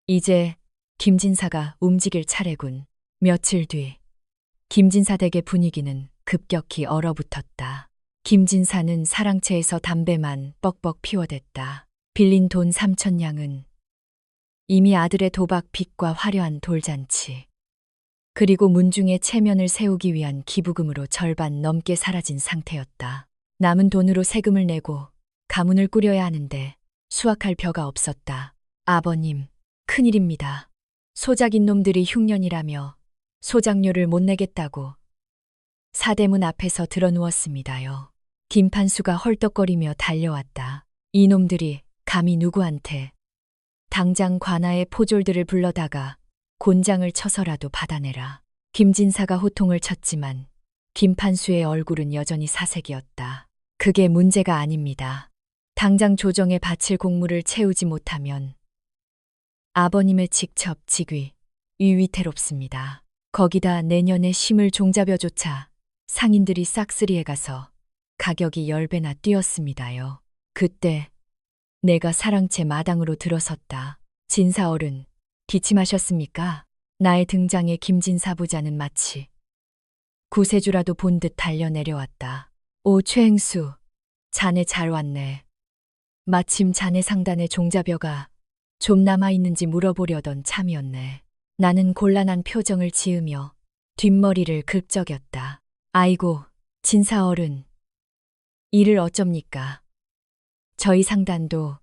이제 김진사가 움직일 차례군. 며칠 뒤 김진사 댁의 분위기는 급격히 얼어붙었다. 김진사는 사랑채에서 담배만 뻑뻑 피워댔다. 빌린 돈 3,000냥은 이미 아들의 도박 빚과 화려한 돌잔치, 그리고 문중의 체면을 세우기 위한 기부금으로 절반 넘게 사라진 상태였다. 남은 돈으로 세금을 내고 가문을 꾸려야 하는데 수확할 벼가 없었다. 아버님, 큰일입니다. 소작인 놈들이 흉년이라며 소작료를 못 내겠다고 사대문 앞에서 드러누웠습니다요. 김판수가 헐떡거리며 달려왔다. 이놈들이 감히 누구한테 당장 관아의 포졸들을 불러다가 곤장을 쳐서라도 받아내라. 김진사가 호통을 쳤지만 김판수의 얼굴은 여전히 사색이었다. 그게 문제가 아닙니다. 당장 조정에 바칠 공물을 채우지 못하면 아버님의 직접 직위, 위태롭습니다. 거기다 내년에 심을 종자벼조차 상인들이 싹쓸이에 가서 가격이 10배나 뛰었습니다요. 그때 내가 사랑채 마당으로 들어섰다. 진사 어른, 기침하셨습니까? 나의 등장에 김진사 부자는 마치 구세주라도 본 듯 달려 내려왔다. 오, 최행수, 자네 잘 왔네. 마침 자네 상단에 종자벼가 좀 남아있는지 물어보려던 참이었네. 나는 곤란한 표정을 지으며 뒷머리를 긁적였다. 아이고, 진사 어른, 이를 어쩝니까? 저희 상단도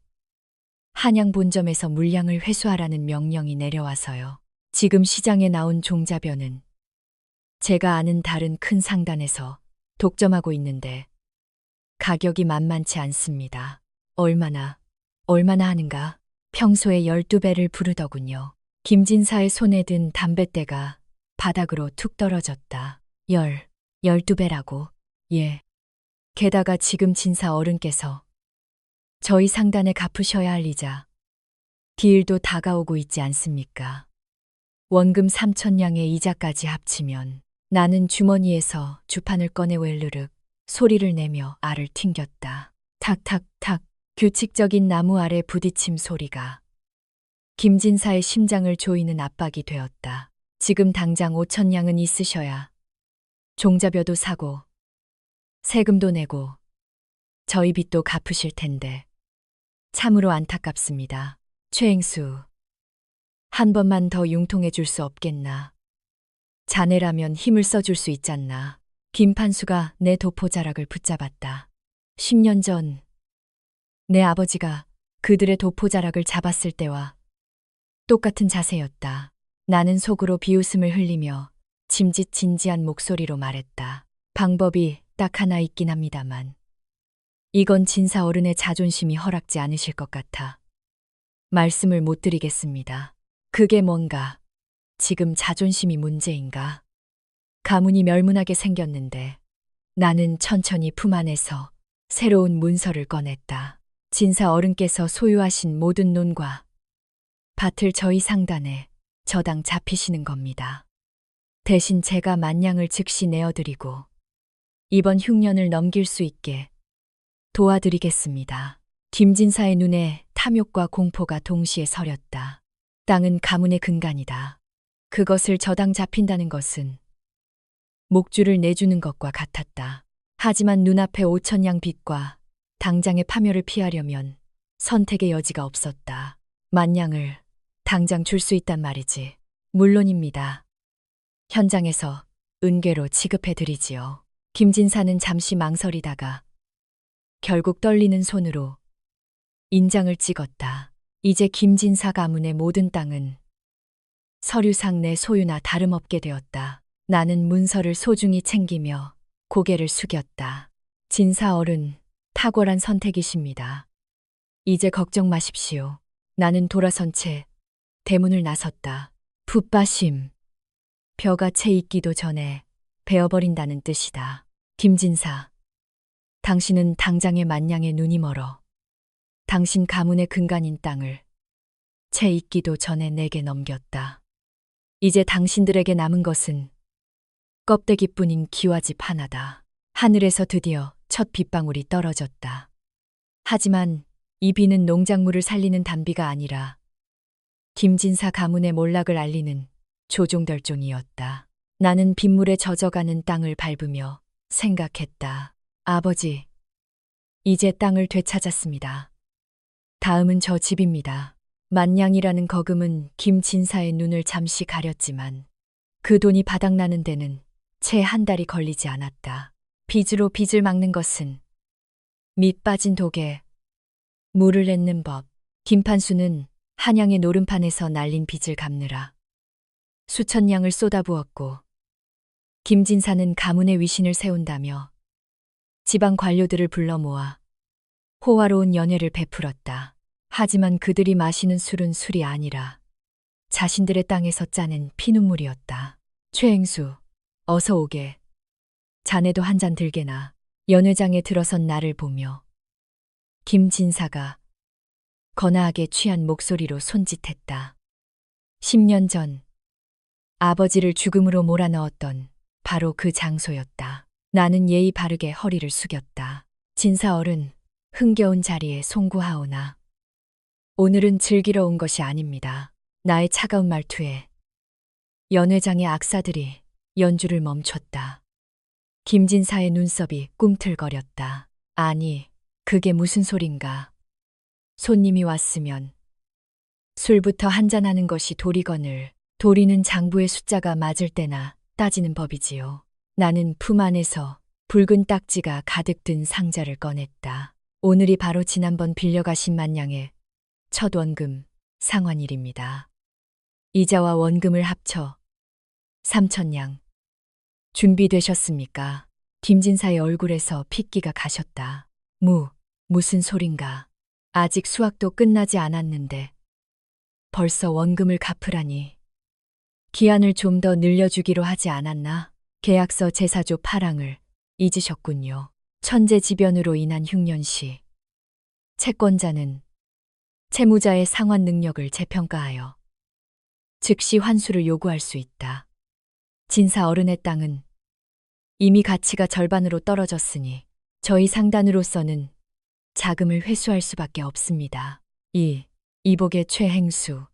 한양 본점에서 물량을 회수하라는 명령이 내려와서요. 지금 시장에 나온 종자벼는 제가 아는 다른 큰 상단에서 독점하고 있는데 가격이 만만치 않습니다. 얼마나 하는가? 평소에 12배를 부르더군요. 김진사의 손에 든 담뱃대가 바닥으로 툭 떨어졌다. 12배라고? 예. 게다가 지금 진사 어른께서 저희 상단에 갚으셔야 할 이자, 기일도 다가오고 있지 않습니까? 원금 3,000냥의 이자까지 합치면 나는 주머니에서 주판을 꺼내 웰르륵 소리를 내며 알을 튕겼다. 탁탁탁 규칙적인 나무 아래 부딪힘 소리가 김진사의 심장을 조이는 압박이 되었다. 지금 당장 5,000냥은 있으셔야 종자벼도 사고 세금도 내고 저희 빚도 갚으실 텐데 참으로 안타깝습니다. 최행수, 한 번만 더 융통해 줄 수 없겠나? 자네라면 힘을 써줄 수 있잖나. 김판수가 내 도포자락을 붙잡았다. 10년 전 내 아버지가 그들의 도포자락을 잡았을 때와 똑같은 자세였다. 나는 속으로 비웃음을 흘리며 짐짓진지한 목소리로 말했다. 방법이 딱 하나 있긴 합니다만 이건 진사 어른의 자존심이 허락지 않으실 것 같아 말씀을 못 드리겠습니다. 그게 뭔가 지금 자존심이 문제인가? 가문이 멸문하게 생겼는데 나는 천천히 품 안에서 새로운 문서를 꺼냈다. 진사 어른께서 소유하신 모든 논과 밭을 저희 상단에 저당 잡히시는 겁니다. 대신 제가 만냥을 즉시 내어드리고 이번 흉년을 넘길 수 있게 도와드리겠습니다. 김진사의 눈에 탐욕과 공포가 동시에 서렸다. 땅은 가문의 근간이다. 그것을 저당 잡힌다는 것은 목줄을 내주는 것과 같았다. 하지만 눈앞에 5,000냥 빚과 당장의 파멸을 피하려면 선택의 여지가 없었다. 만냥을 당장 줄 수 있단 말이지. 물론입니다. 현장에서 은괴로 지급해드리지요. 김진사는 잠시 망설이다가 결국 떨리는 손으로 인장을 찍었다. 이제 김진사 가문의 모든 땅은 서류상 내 소유나 다름없게 되었다. 나는 문서를 소중히 챙기며 고개를 숙였다. 진사 어른, 탁월한 선택이십니다. 이제 걱정 마십시오. 나는 돌아선 채 대문을 나섰다. 풋바심. 벼가 채 익기도 전에 베어버린다는 뜻이다. 김진사, 당신은 당장의 만냥에 눈이 멀어 당신 가문의 근간인 땅을 채 익기도 전에 내게 넘겼다. 이제 당신들에게 남은 것은 껍데기뿐인 기와집 하나다. 하늘에서 드디어 첫 빗방울이 떨어졌다. 하지만 이 비는 농작물을 살리는 단비가 아니라 김진사 가문의 몰락을 알리는 조종덜종이었다. 나는 빗물에 젖어가는 땅을 밟으며 생각했다. 아버지, 이제 땅을 되찾았습니다. 다음은 저 집입니다. 만냥이라는 거금은 김진사의 눈을 잠시 가렸지만 그 돈이 바닥나는 데는 채 한 달이 걸리지 않았다. 빚으로 빚을 막는 것은 밑 빠진 독에 물을 냈는 법. 김판수는 한양의 노름판에서 날린 빚을 갚느라 수천 냥을 쏟아부었고 김진사는 가문의 위신을 세운다며 지방 관료들을 불러 모아 호화로운 연회를 베풀었다. 하지만 그들이 마시는 술은 술이 아니라 자신들의 땅에서 짜낸 피눈물이었다. 최행수, 어서 오게. 자네도 한 잔 들게나. 연회장에 들어선 나를 보며 김진사가 거나하게 취한 목소리로 손짓했다. 10년 전 아버지를 죽음으로 몰아넣었던 바로 그 장소였다. 나는 예의 바르게 허리를 숙였다. 진사 어른, 흥겨운 자리에 송구하오나 오늘은 즐기러 온 것이 아닙니다. 나의 차가운 말투에 연회장의 악사들이 연주를 멈췄다. 김진사의 눈썹이 꿈틀거렸다. 아니, 그게 무슨 소린가. 손님이 왔으면 술부터 한잔하는 것이 도리거늘, 도리는 장부의 숫자가 맞을 때나 따지는 법이지요. 나는 품 안에서 붉은 딱지가 가득 든 상자를 꺼냈다. 오늘이 바로 지난번 빌려가신 만냥의 첫 원금 상환일입니다. 이자와 원금을 합쳐 3,000냥. 준비되셨습니까? 김진사의 얼굴에서 핏기가 가셨다. 무슨 소린가. 아직 수학도 끝나지 않았는데 벌써 원금을 갚으라니. 기한을 좀 더 늘려주기로 하지 않았나? 계약서 제사조 파랑을 잊으셨군요. 천재지변으로 인한 흉년시. 채권자는 채무자의 상환 능력을 재평가하여 즉시 환수를 요구할 수 있다. 진사 어른의 땅은 이미 가치가 절반으로 떨어졌으니 저희 상단으로서는 자금을 회수할 수밖에 없습니다. 이복의 최행수.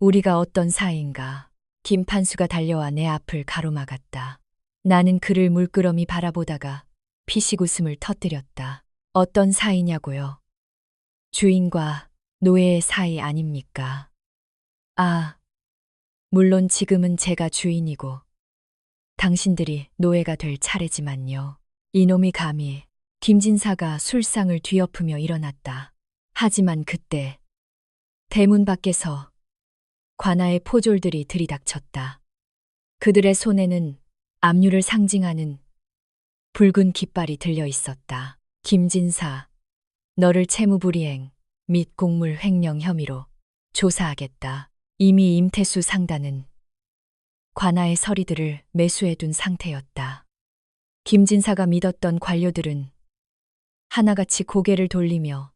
우리가 어떤 사이인가. 김판수가 달려와 내 앞을 가로막았다. 나는 그를 물끄러미 바라보다가 피식 웃음을 터뜨렸다. 어떤 사이냐고요? 주인과 노예의 사이 아닙니까? 아, 물론 지금은 제가 주인이고 당신들이 노예가 될 차례지만요. 이놈이 감히. 김진사가 술상을 뒤엎으며 일어났다. 하지만 그때 대문 밖에서 관아의 포졸들이 들이닥쳤다. 그들의 손에는 압류를 상징하는 붉은 깃발이 들려 있었다. 김진사, 너를 채무불이행 및 공물 횡령 혐의로 조사하겠다. 이미 임태수 상단은 관아의 서리들을 매수해둔 상태였다. 김진사가 믿었던 관료들은 하나같이 고개를 돌리며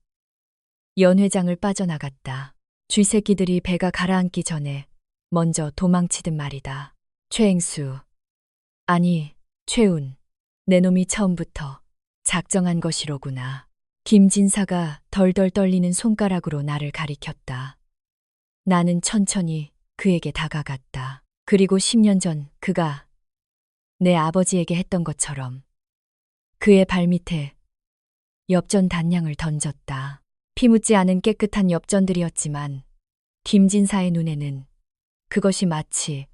연회장을 빠져나갔다. 쥐새끼들이 배가 가라앉기 전에 먼저 도망치듯 말이다. 최행수, 아니 최운, 내 놈이 처음부터 작정한 것이로구나. 김진사가 덜덜 떨리는 손가락으로 나를 가리켰다. 나는 천천히 그에게 다가갔다. 그리고 10년 전 그가 내 아버지에게 했던 것처럼 그의 발밑에 엽전 단량을 던졌다. 피 묻지 않은 깨끗한 엽전들이었지만 김진사의 눈에는 그것이 마치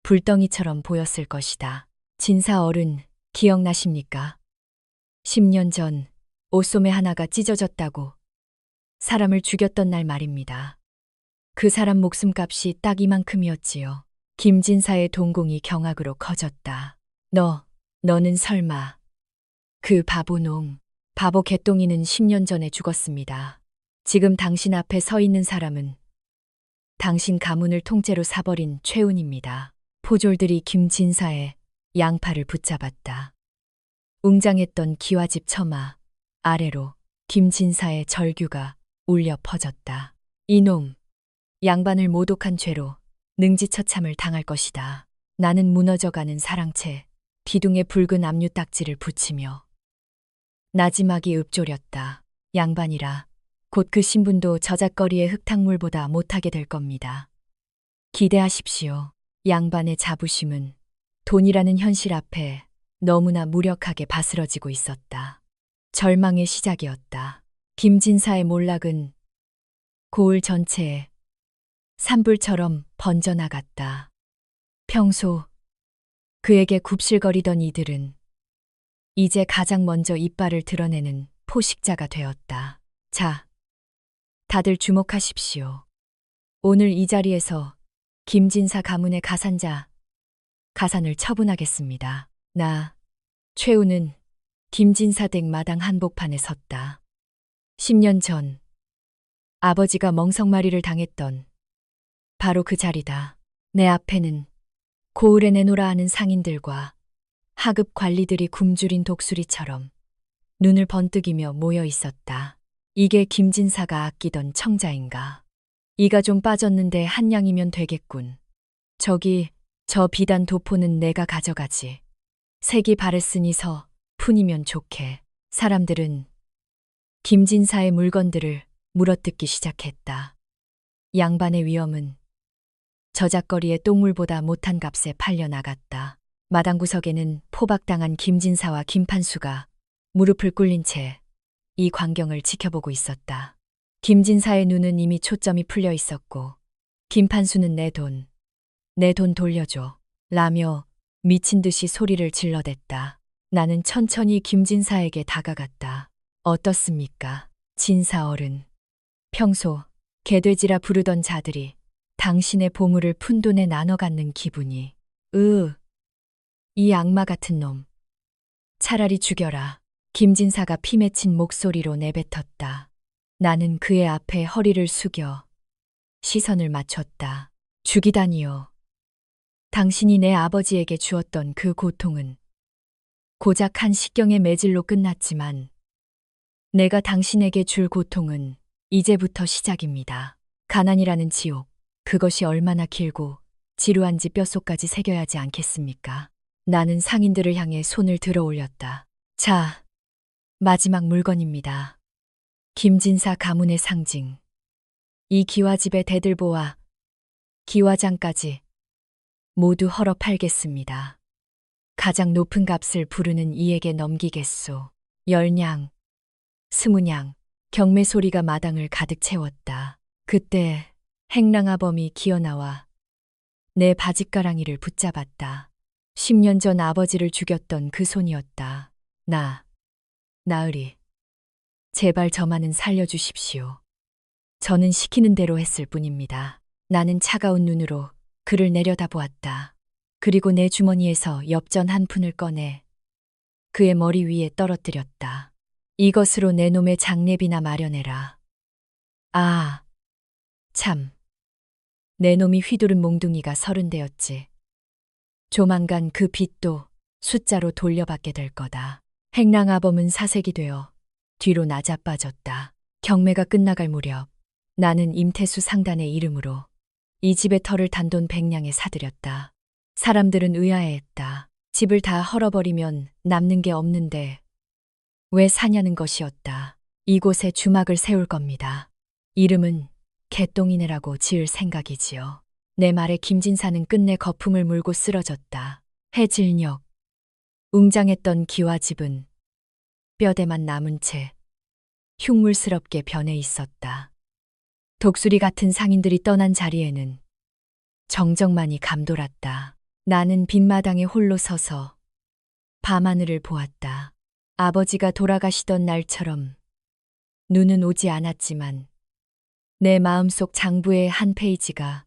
불덩이처럼 보였을 것이다. 진사 어른, 기억나십니까? 10년 전 옷소매 하나가 찢어졌다고 사람을 죽였던 날 말입니다. 그 사람 목숨값이 딱 이만큼이었지요. 김진사의 동공이 경악으로 커졌다. 너는 설마 그 바보놈. 바보 개똥이는 10년 전에 죽었습니다. 지금 당신 앞에 서 있는 사람은 당신 가문을 통째로 사버린 최운입니다. 포졸들이 김진사의 양팔을 붙잡았다. 웅장했던 기와집 처마 아래로 김진사의 절규가 울려 퍼졌다. 이놈, 양반을 모독한 죄로 능지처참을 당할 것이다. 나는 무너져가는 사랑채 기둥에 붉은 압류 딱지를 붙이며 나지막이 읊조렸다. 양반이라 곧 그 신분도 저작거리의 흙탕물보다 못하게 될 겁니다. 기대하십시오. 양반의 자부심은 돈이라는 현실 앞에 너무나 무력하게 바스러지고 있었다. 절망의 시작이었다. 김진사의 몰락은 고을 전체에 산불처럼 번져나갔다. 평소 그에게 굽실거리던 이들은 이제 가장 먼저 이빨을 드러내는 포식자가 되었다. 자, 다들 주목하십시오. 오늘 이 자리에서 김진사 가문의 가산을 처분하겠습니다. 나, 최우는 김진사 댁 마당 한복판에 섰다. 10년 전 아버지가 멍석마리를 당했던 바로 그 자리다. 내 앞에는 고을에 내놓으라 하는 상인들과 하급 관리들이 굶주린 독수리처럼 눈을 번뜩이며 모여 있었다. 이게 김진사가 아끼던 청자인가? 이가 좀 빠졌는데 한 냥이면 되겠군. 저기, 저 비단 도포는 내가 가져가지. 색이 바랬으니 서, 푼이면 좋게. 사람들은 김진사의 물건들을 물어뜯기 시작했다. 양반의 위엄은 저작거리의 똥물보다 못한 값에 팔려나갔다. 마당 구석에는 포박당한 김진사와 김판수가 무릎을 꿇린 채 이 광경을 지켜보고 있었다. 김진사의 눈은 이미 초점이 풀려 있었고 김판수는 내 돈 돌려줘 라며 미친 듯이 소리를 질러댔다. 나는 천천히 김진사에게 다가갔다. 어떻습니까? 진사 어른. 평소 개돼지라 부르던 자들이 당신의 보물을 푼돈에 나눠 갖는 기분이. 이 악마 같은 놈. 차라리 죽여라. 김진사가 피 맺힌 목소리로 내뱉었다. 나는 그의 앞에 허리를 숙여 시선을 맞췄다. 죽이다니요. 당신이 내 아버지에게 주었던 그 고통은 고작 한 식경의 매질로 끝났지만 내가 당신에게 줄 고통은 이제부터 시작입니다. 가난이라는 지옥, 그것이 얼마나 길고 지루한지 뼛속까지 새겨야 하지 않겠습니까? 나는 상인들을 향해 손을 들어 올렸다. 자, 마지막 물건입니다. 김진사 가문의 상징. 이 기와집의 대들보와 기와장까지 모두 헐어 팔겠습니다. 가장 높은 값을 부르는 이에게 넘기겠소. 10냥, 20냥, 경매 소리가 마당을 가득 채웠다. 그때 행랑아범이 기어나와 내 바짓가랑이를 붙잡았다. 10년 전 아버지를 죽였던 그 손이었다. 나으리. 제발 저만은 살려주십시오. 저는 시키는 대로 했을 뿐입니다. 나는 차가운 눈으로 그를 내려다보았다. 그리고 내 주머니에서 엽전 한 푼을 꺼내 그의 머리 위에 떨어뜨렸다. 이것으로 내 놈의 장례비나 마련해라. 아, 참. 내 놈이 휘두른 몽둥이가 30대였지. 조만간 그 빚도 숫자로 돌려받게 될 거다. 행랑아범은 사색이 되어 뒤로 나자빠졌다. 경매가 끝나갈 무렵 나는 임태수 상단의 이름으로 이 집의 터를 단돈 100냥에 사들였다. 사람들은 의아해했다. 집을 다 헐어버리면 남는 게 없는데 왜 사냐는 것이었다. 이곳에 주막을 세울 겁니다. 이름은 개똥이네라고 지을 생각이지요. 내 말에 김진사는 끝내 거품을 물고 쓰러졌다. 해질녘 웅장했던 기와집은 뼈대만 남은 채 흉물스럽게 변해 있었다. 독수리 같은 상인들이 떠난 자리에는 정적만이 감돌았다. 나는 빈마당에 홀로 서서 밤하늘을 보았다. 아버지가 돌아가시던 날처럼 눈은 오지 않았지만 내 마음속 장부의 한 페이지가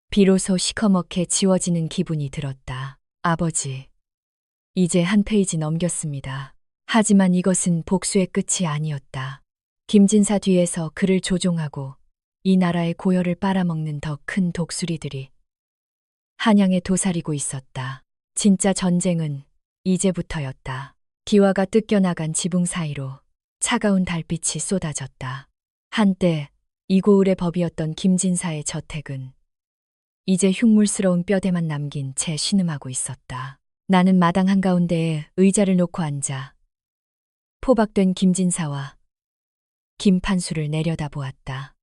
비로소 시커멓게 지워지는 기분이 들었다. 아버지, 이제 한 페이지 넘겼습니다. 하지만 이것은 복수의 끝이 아니었다. 김진사 뒤에서 그를 조종하고 이 나라의 고열을 빨아먹는 더 큰 독수리들이 한양에 도사리고 있었다. 진짜 전쟁은 이제부터였다. 기와가 뜯겨나간 지붕 사이로 차가운 달빛이 쏟아졌다. 한때 이고을의 법이었던 김진사의 저택은 이제 흉물스러운 뼈대만 남긴 채 신음하고 있었다. 나는 마당 한가운데에 의자를 놓고 앉아 포박된 김진사와 김판수를 내려다보았다.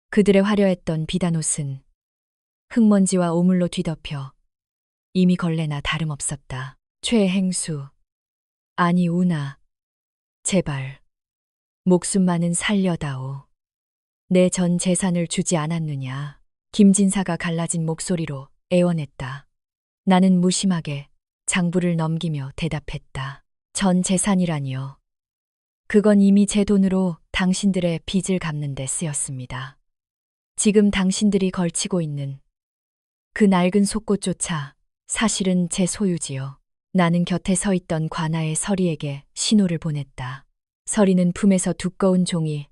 그들의 화려했던 비단옷은 흙먼지와 오물로 뒤덮여 이미 걸레나 다름없었다. 최행수, 아니 우나, 제발 목숨만은 살려다오. 내 전 재산을 주지 않았느냐. 김진사가 갈라진 목소리로 애원했다. 나는 무심하게 장부를 넘기며 대답했다. 전 재산이라니요. 그건 이미 제 돈으로 당신들의 빚을 갚는 데 쓰였습니다. 지금 당신들이 걸치고 있는 그 낡은 속꽃조차 사실은 제 소유지요. 나는 곁에 서 있던 관아의 서리에게 신호를 보냈다. 서리는 품에서 두꺼운 종이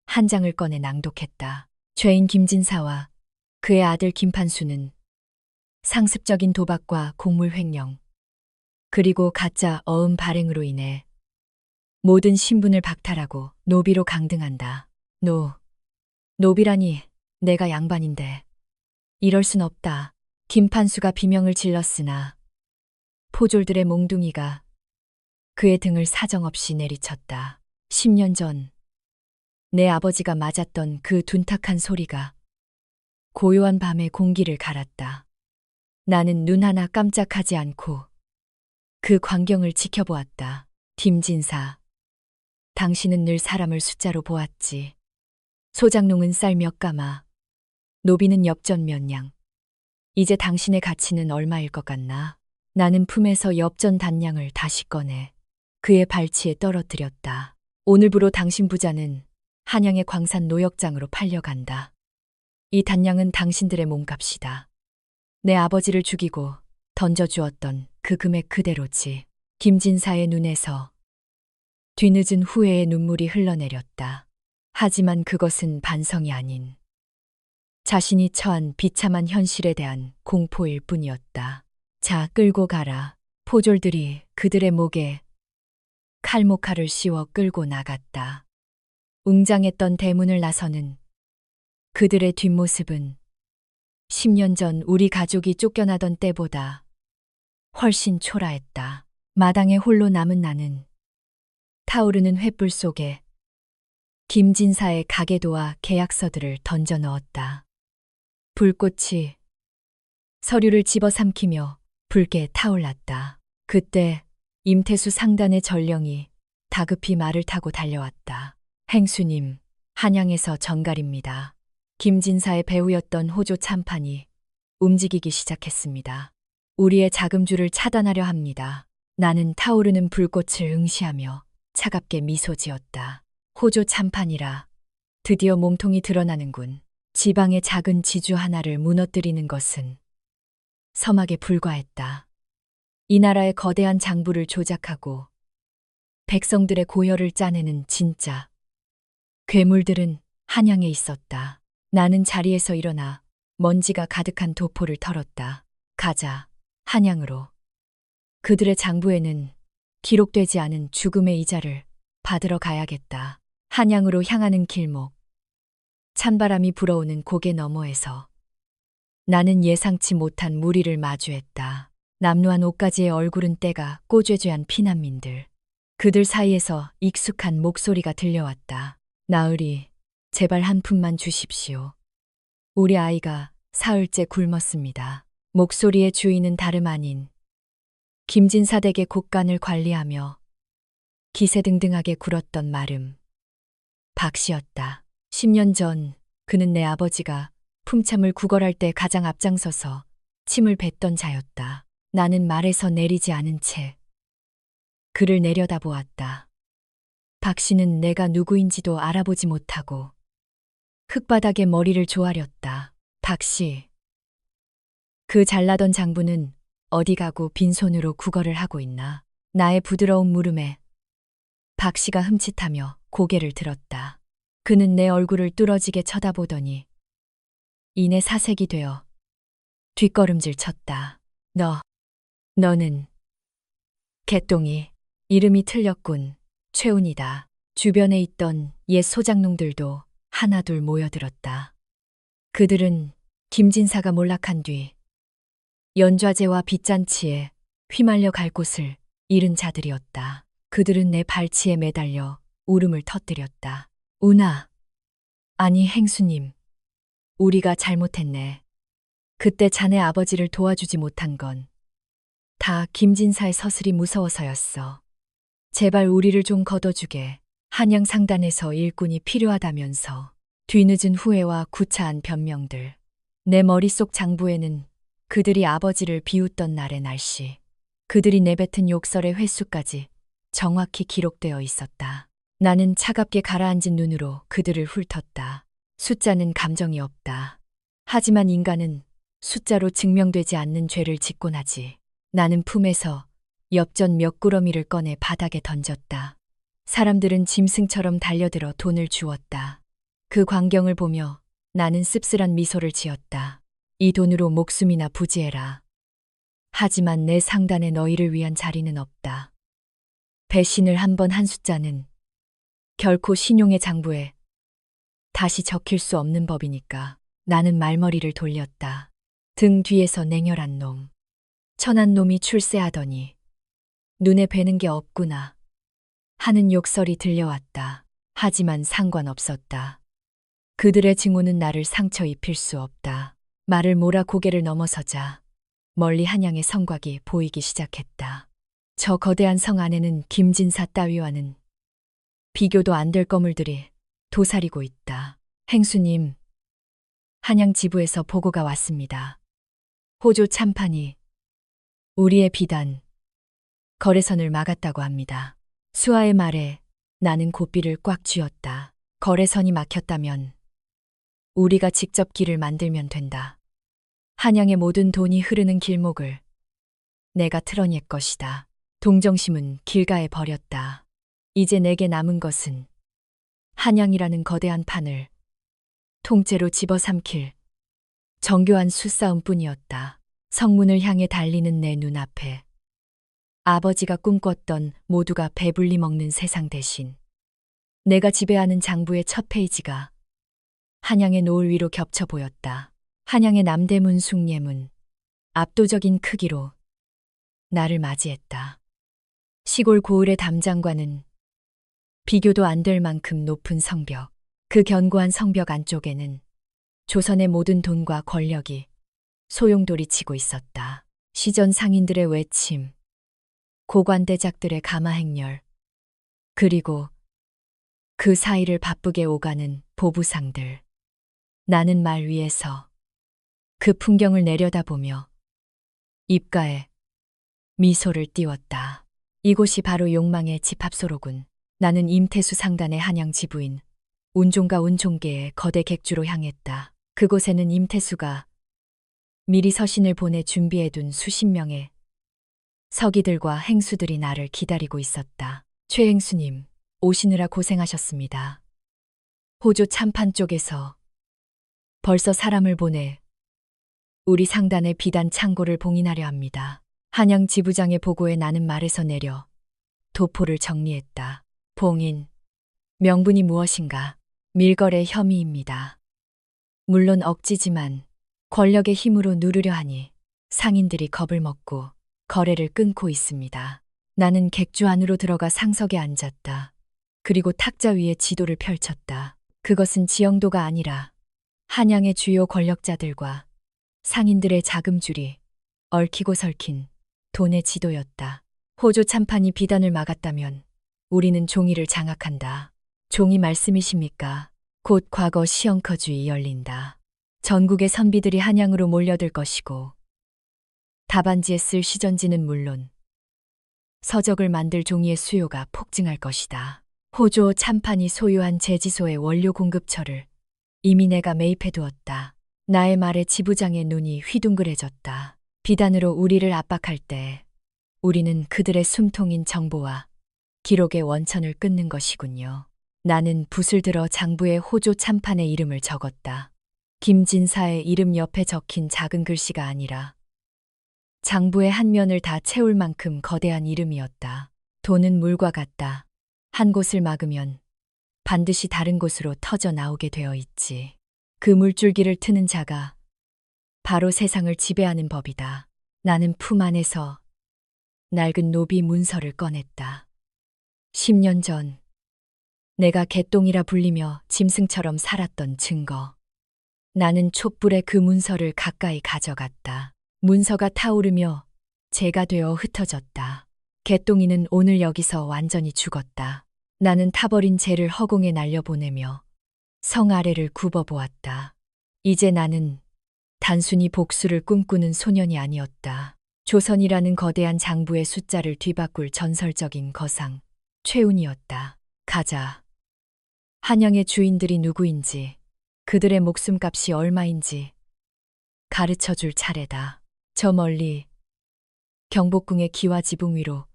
한 장을 꺼내 낭독했다. 죄인 김진사와 그의 아들 김판수는 상습적인 도박과 곡물 횡령, 그리고 가짜 어음 발행으로 인해 모든 신분을 박탈하고 노비로 강등한다. 노비라니 내가 양반인데. 이럴 순 없다. 김판수가 비명을 질렀으나 포졸들의 몽둥이가 그의 등을 사정없이 내리쳤다. 10년 전 내 아버지가 맞았던 그 둔탁한 소리가 고요한 밤의 공기를 갈았다. 나는 눈 하나 깜짝하지 않고 그 광경을 지켜보았다. 김진사, 당신은 늘 사람을 숫자로 보았지. 소장농은 쌀 몇 가마, 노비는 엽전 몇 냥. 이제 당신의 가치는 얼마일 것 같나? 나는 품에서 엽전 단량을 다시 꺼내 그의 발치에 떨어뜨렸다. 오늘부로 당신 부자는 한양의 광산 노역장으로 팔려간다. 이 단량은 당신들의 몸값이다. 내 아버지를 죽이고 던져주었던 그 금액 그대로지. 김진사의 눈에서 뒤늦은 후회의 눈물이 흘러내렸다. 하지만 그것은 반성이 아닌 자신이 처한 비참한 현실에 대한 공포일 뿐이었다. 자, 끌고 가라. 포졸들이 그들의 목에 칼모칼을 씌워 끌고 나갔다. 웅장했던 대문을 나서는 그들의 뒷모습은 10년 전 우리 가족이 쫓겨나던 때보다 훨씬 초라했다. 마당에 홀로 남은 나는 타오르는 횃불 속에 김진사의 가계도와 계약서들을 던져 넣었다. 불꽃이 서류를 집어삼키며 붉게 타올랐다. 그때 임태수 상단의 전령이 다급히 말을 타고 달려왔다. 행수님, 한양에서 전갈입니다. 김진사의 배우였던 호조 참판이 움직이기 시작했습니다. 우리의 자금줄을 차단하려 합니다. 나는 타오르는 불꽃을 응시하며 차갑게 미소 지었다. 호조 참판이라 드디어 몸통이 드러나는군. 지방의 작은 지주 하나를 무너뜨리는 것은 서막에 불과했다. 이 나라의 거대한 장부를 조작하고 백성들의 고혈을 짜내는 진짜 괴물들은 한양에 있었다. 나는 자리에서 일어나 먼지가 가득한 도포를 털었다. 가자, 한양으로. 그들의 장부에는 기록되지 않은 죽음의 이자를 받으러 가야겠다. 한양으로 향하는 길목. 찬바람이 불어오는 고개 너머에서 나는 예상치 못한 무리를 마주했다. 남루한 옷가지의 얼굴은 때가 꼬죄죄한 피난민들. 그들 사이에서 익숙한 목소리가 들려왔다. 나으리, 제발 한 푼만 주십시오. 우리 아이가 사흘째 굶었습니다. 목소리의 주인은 다름 아닌 김진사 댁의 곳간을 관리하며 기세등등하게 굴었던 마름 박씨였다. 10년 전 그는 내 아버지가 품참을 구걸할 때 가장 앞장서서 침을 뱉던 자였다. 나는 말에서 내리지 않은 채 그를 내려다보았다. 박씨는 내가 누구인지도 알아보지 못하고 흙바닥에 머리를 조아렸다. 박씨. 그 잘나던 장부는 어디 가고 빈손으로 구걸을 하고 있나. 나의 부드러운 물음에 박씨가 흠칫하며 고개를 들었다. 그는 내 얼굴을 뚫어지게 쳐다보더니 이내 사색이 되어 뒷걸음질 쳤다. 너는 개똥이. 이름이 틀렸군. 최운이다. 주변에 있던 옛 소장농들도 하나둘 모여들었다. 그들은 김진사가 몰락한 뒤 연좌제와 빚잔치에 휘말려 갈 곳을 잃은 자들이었다. 그들은 내 발치에 매달려 울음을 터뜨렸다. 운아. 아니 행수님. 우리가 잘못했네. 그때 자네 아버지를 도와주지 못한 건 다 김진사의 서슬이 무서워서였어. 제발 우리를 좀 걷어주게. 한양 상단에서 일꾼이 필요하다면서. 뒤늦은 후회와 구차한 변명들. 내 머릿속 장부에는 그들이 아버지를 비웃던 날의 날씨, 그들이 내뱉은 욕설의 횟수까지 정확히 기록되어 있었다. 나는 차갑게 가라앉은 눈으로 그들을 훑었다. 숫자는 감정이 없다. 하지만 인간은 숫자로 증명되지 않는 죄를 짓곤 하지. 나는 품에서 엽전 몇 꾸러미를 꺼내 바닥에 던졌다. 사람들은 짐승처럼 달려들어 돈을 주었다. 그 광경을 보며 나는 씁쓸한 미소를 지었다. 이 돈으로 목숨이나 부지해라. 하지만 내 상단에 너희를 위한 자리는 없다. 배신을 한 번 한 숫자는 결코 신용의 장부에 다시 적힐 수 없는 법이니까. 나는 말머리를 돌렸다. 등 뒤에서 냉혈한 놈. 천한 놈이 출세하더니 눈에 뵈는 게 없구나 하는 욕설이 들려왔다. 하지만 상관없었다. 그들의 증오는 나를 상처 입힐 수 없다. 말을 몰아 고개를 넘어서자 멀리 한양의 성곽이 보이기 시작했다. 저 거대한 성 안에는 김진사 따위와는 비교도 안 될 거물들이 도사리고 있다. 행수님, 한양 지부에서 보고가 왔습니다. 호조 참판이 우리의 비단, 거래선을 막았다고 합니다. 수하의 말에 나는 고삐를 꽉 쥐었다. 거래선이 막혔다면 우리가 직접 길을 만들면 된다. 한양의 모든 돈이 흐르는 길목을 내가 틀어낼 것이다. 동정심은 길가에 버렸다. 이제 내게 남은 것은 한양이라는 거대한 판을 통째로 집어삼킬 정교한 수싸움뿐이었다. 성문을 향해 달리는 내 눈앞에 아버지가 꿈꿨던 모두가 배불리 먹는 세상 대신 내가 지배하는 장부의 첫 페이지가 한양의 노을 위로 겹쳐 보였다. 한양의 남대문 숭례문, 압도적인 크기로 나를 맞이했다. 시골 고을의 담장과는 비교도 안 될 만큼 높은 성벽, 그 견고한 성벽 안쪽에는 조선의 모든 돈과 권력이 소용돌이치고 있었다. 시전 상인들의 외침, 고관대작들의 가마행렬, 그리고 그 사이를 바쁘게 오가는 보부상들. 나는 말 위에서 그 풍경을 내려다보며 입가에 미소를 띄웠다. 이곳이 바로 욕망의 집합소로군. 나는 임태수 상단의 한양 지부인 운종가 운종계의 거대 객주로 향했다. 그곳에는 임태수가 미리 서신을 보내 준비해둔 수십 명의 서기들과 행수들이 나를 기다리고 있었다. 최행수님, 오시느라 고생하셨습니다. 호조 참판 쪽에서 벌써 사람을 보내 우리 상단의 비단 창고를 봉인하려 합니다. 한양 지부장의 보고에 나는 말에서 내려 도포를 정리했다. 봉인, 명분이 무엇인가? 밀거래 혐의입니다. 물론 억지지만 권력의 힘으로 누르려 하니 상인들이 겁을 먹고 거래를 끊고 있습니다. 나는 객주 안으로 들어가 상석에 앉았다. 그리고 탁자 위에 지도를 펼쳤다. 그것은 지형도가 아니라 한양의 주요 권력자들과 상인들의 자금줄이 얽히고 설킨 돈의 지도였다. 호조 참판이 비단을 막았다면 우리는 종이를 장악한다. 종이 말씀이십니까? 곧 과거 시엉커주의 열린다. 전국의 선비들이 한양으로 몰려들 것이고 답안지에 쓸 시전지는 물론 서적을 만들 종이의 수요가 폭증할 것이다. 호조 참판이 소유한 제지소의 원료 공급처를 이미 내가 매입해 두었다. 나의 말에 지부장의 눈이 휘둥그레졌다. 비단으로 우리를 압박할 때 우리는 그들의 숨통인 정보와 기록의 원천을 끊는 것이군요. 나는 붓을 들어 장부에 호조 참판의 이름을 적었다. 김진사의 이름 옆에 적힌 작은 글씨가 아니라 장부의 한 면을 다 채울 만큼 거대한 이름이었다. 돈은 물과 같다. 한 곳을 막으면 반드시 다른 곳으로 터져 나오게 되어 있지. 그 물줄기를 트는 자가 바로 세상을 지배하는 법이다. 나는 품 안에서 낡은 노비 문서를 꺼냈다. 10년 전 내가 개똥이라 불리며 짐승처럼 살았던 증거. 나는 촛불에 그 문서를 가까이 가져갔다. 문서가 타오르며 재가 되어 흩어졌다. 개똥이는 오늘 여기서 완전히 죽었다. 나는 타버린 재를 허공에 날려보내며 성 아래를 굽어보았다. 이제 나는 단순히 복수를 꿈꾸는 소년이 아니었다. 조선이라는 거대한 장부의 숫자를 뒤바꿀 전설적인 거상, 최운이었다. 가자. 한양의 주인들이 누구인지, 그들의 목숨값이 얼마인지 가르쳐줄 차례다. 저 멀리 경복궁의 기와 지붕 위로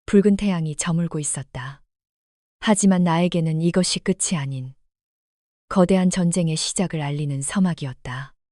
붉은 태양이 저물고 있었다. 하지만 나에게는 이것이 끝이 아닌 거대한 전쟁의 시작을 알리는 서막이었다.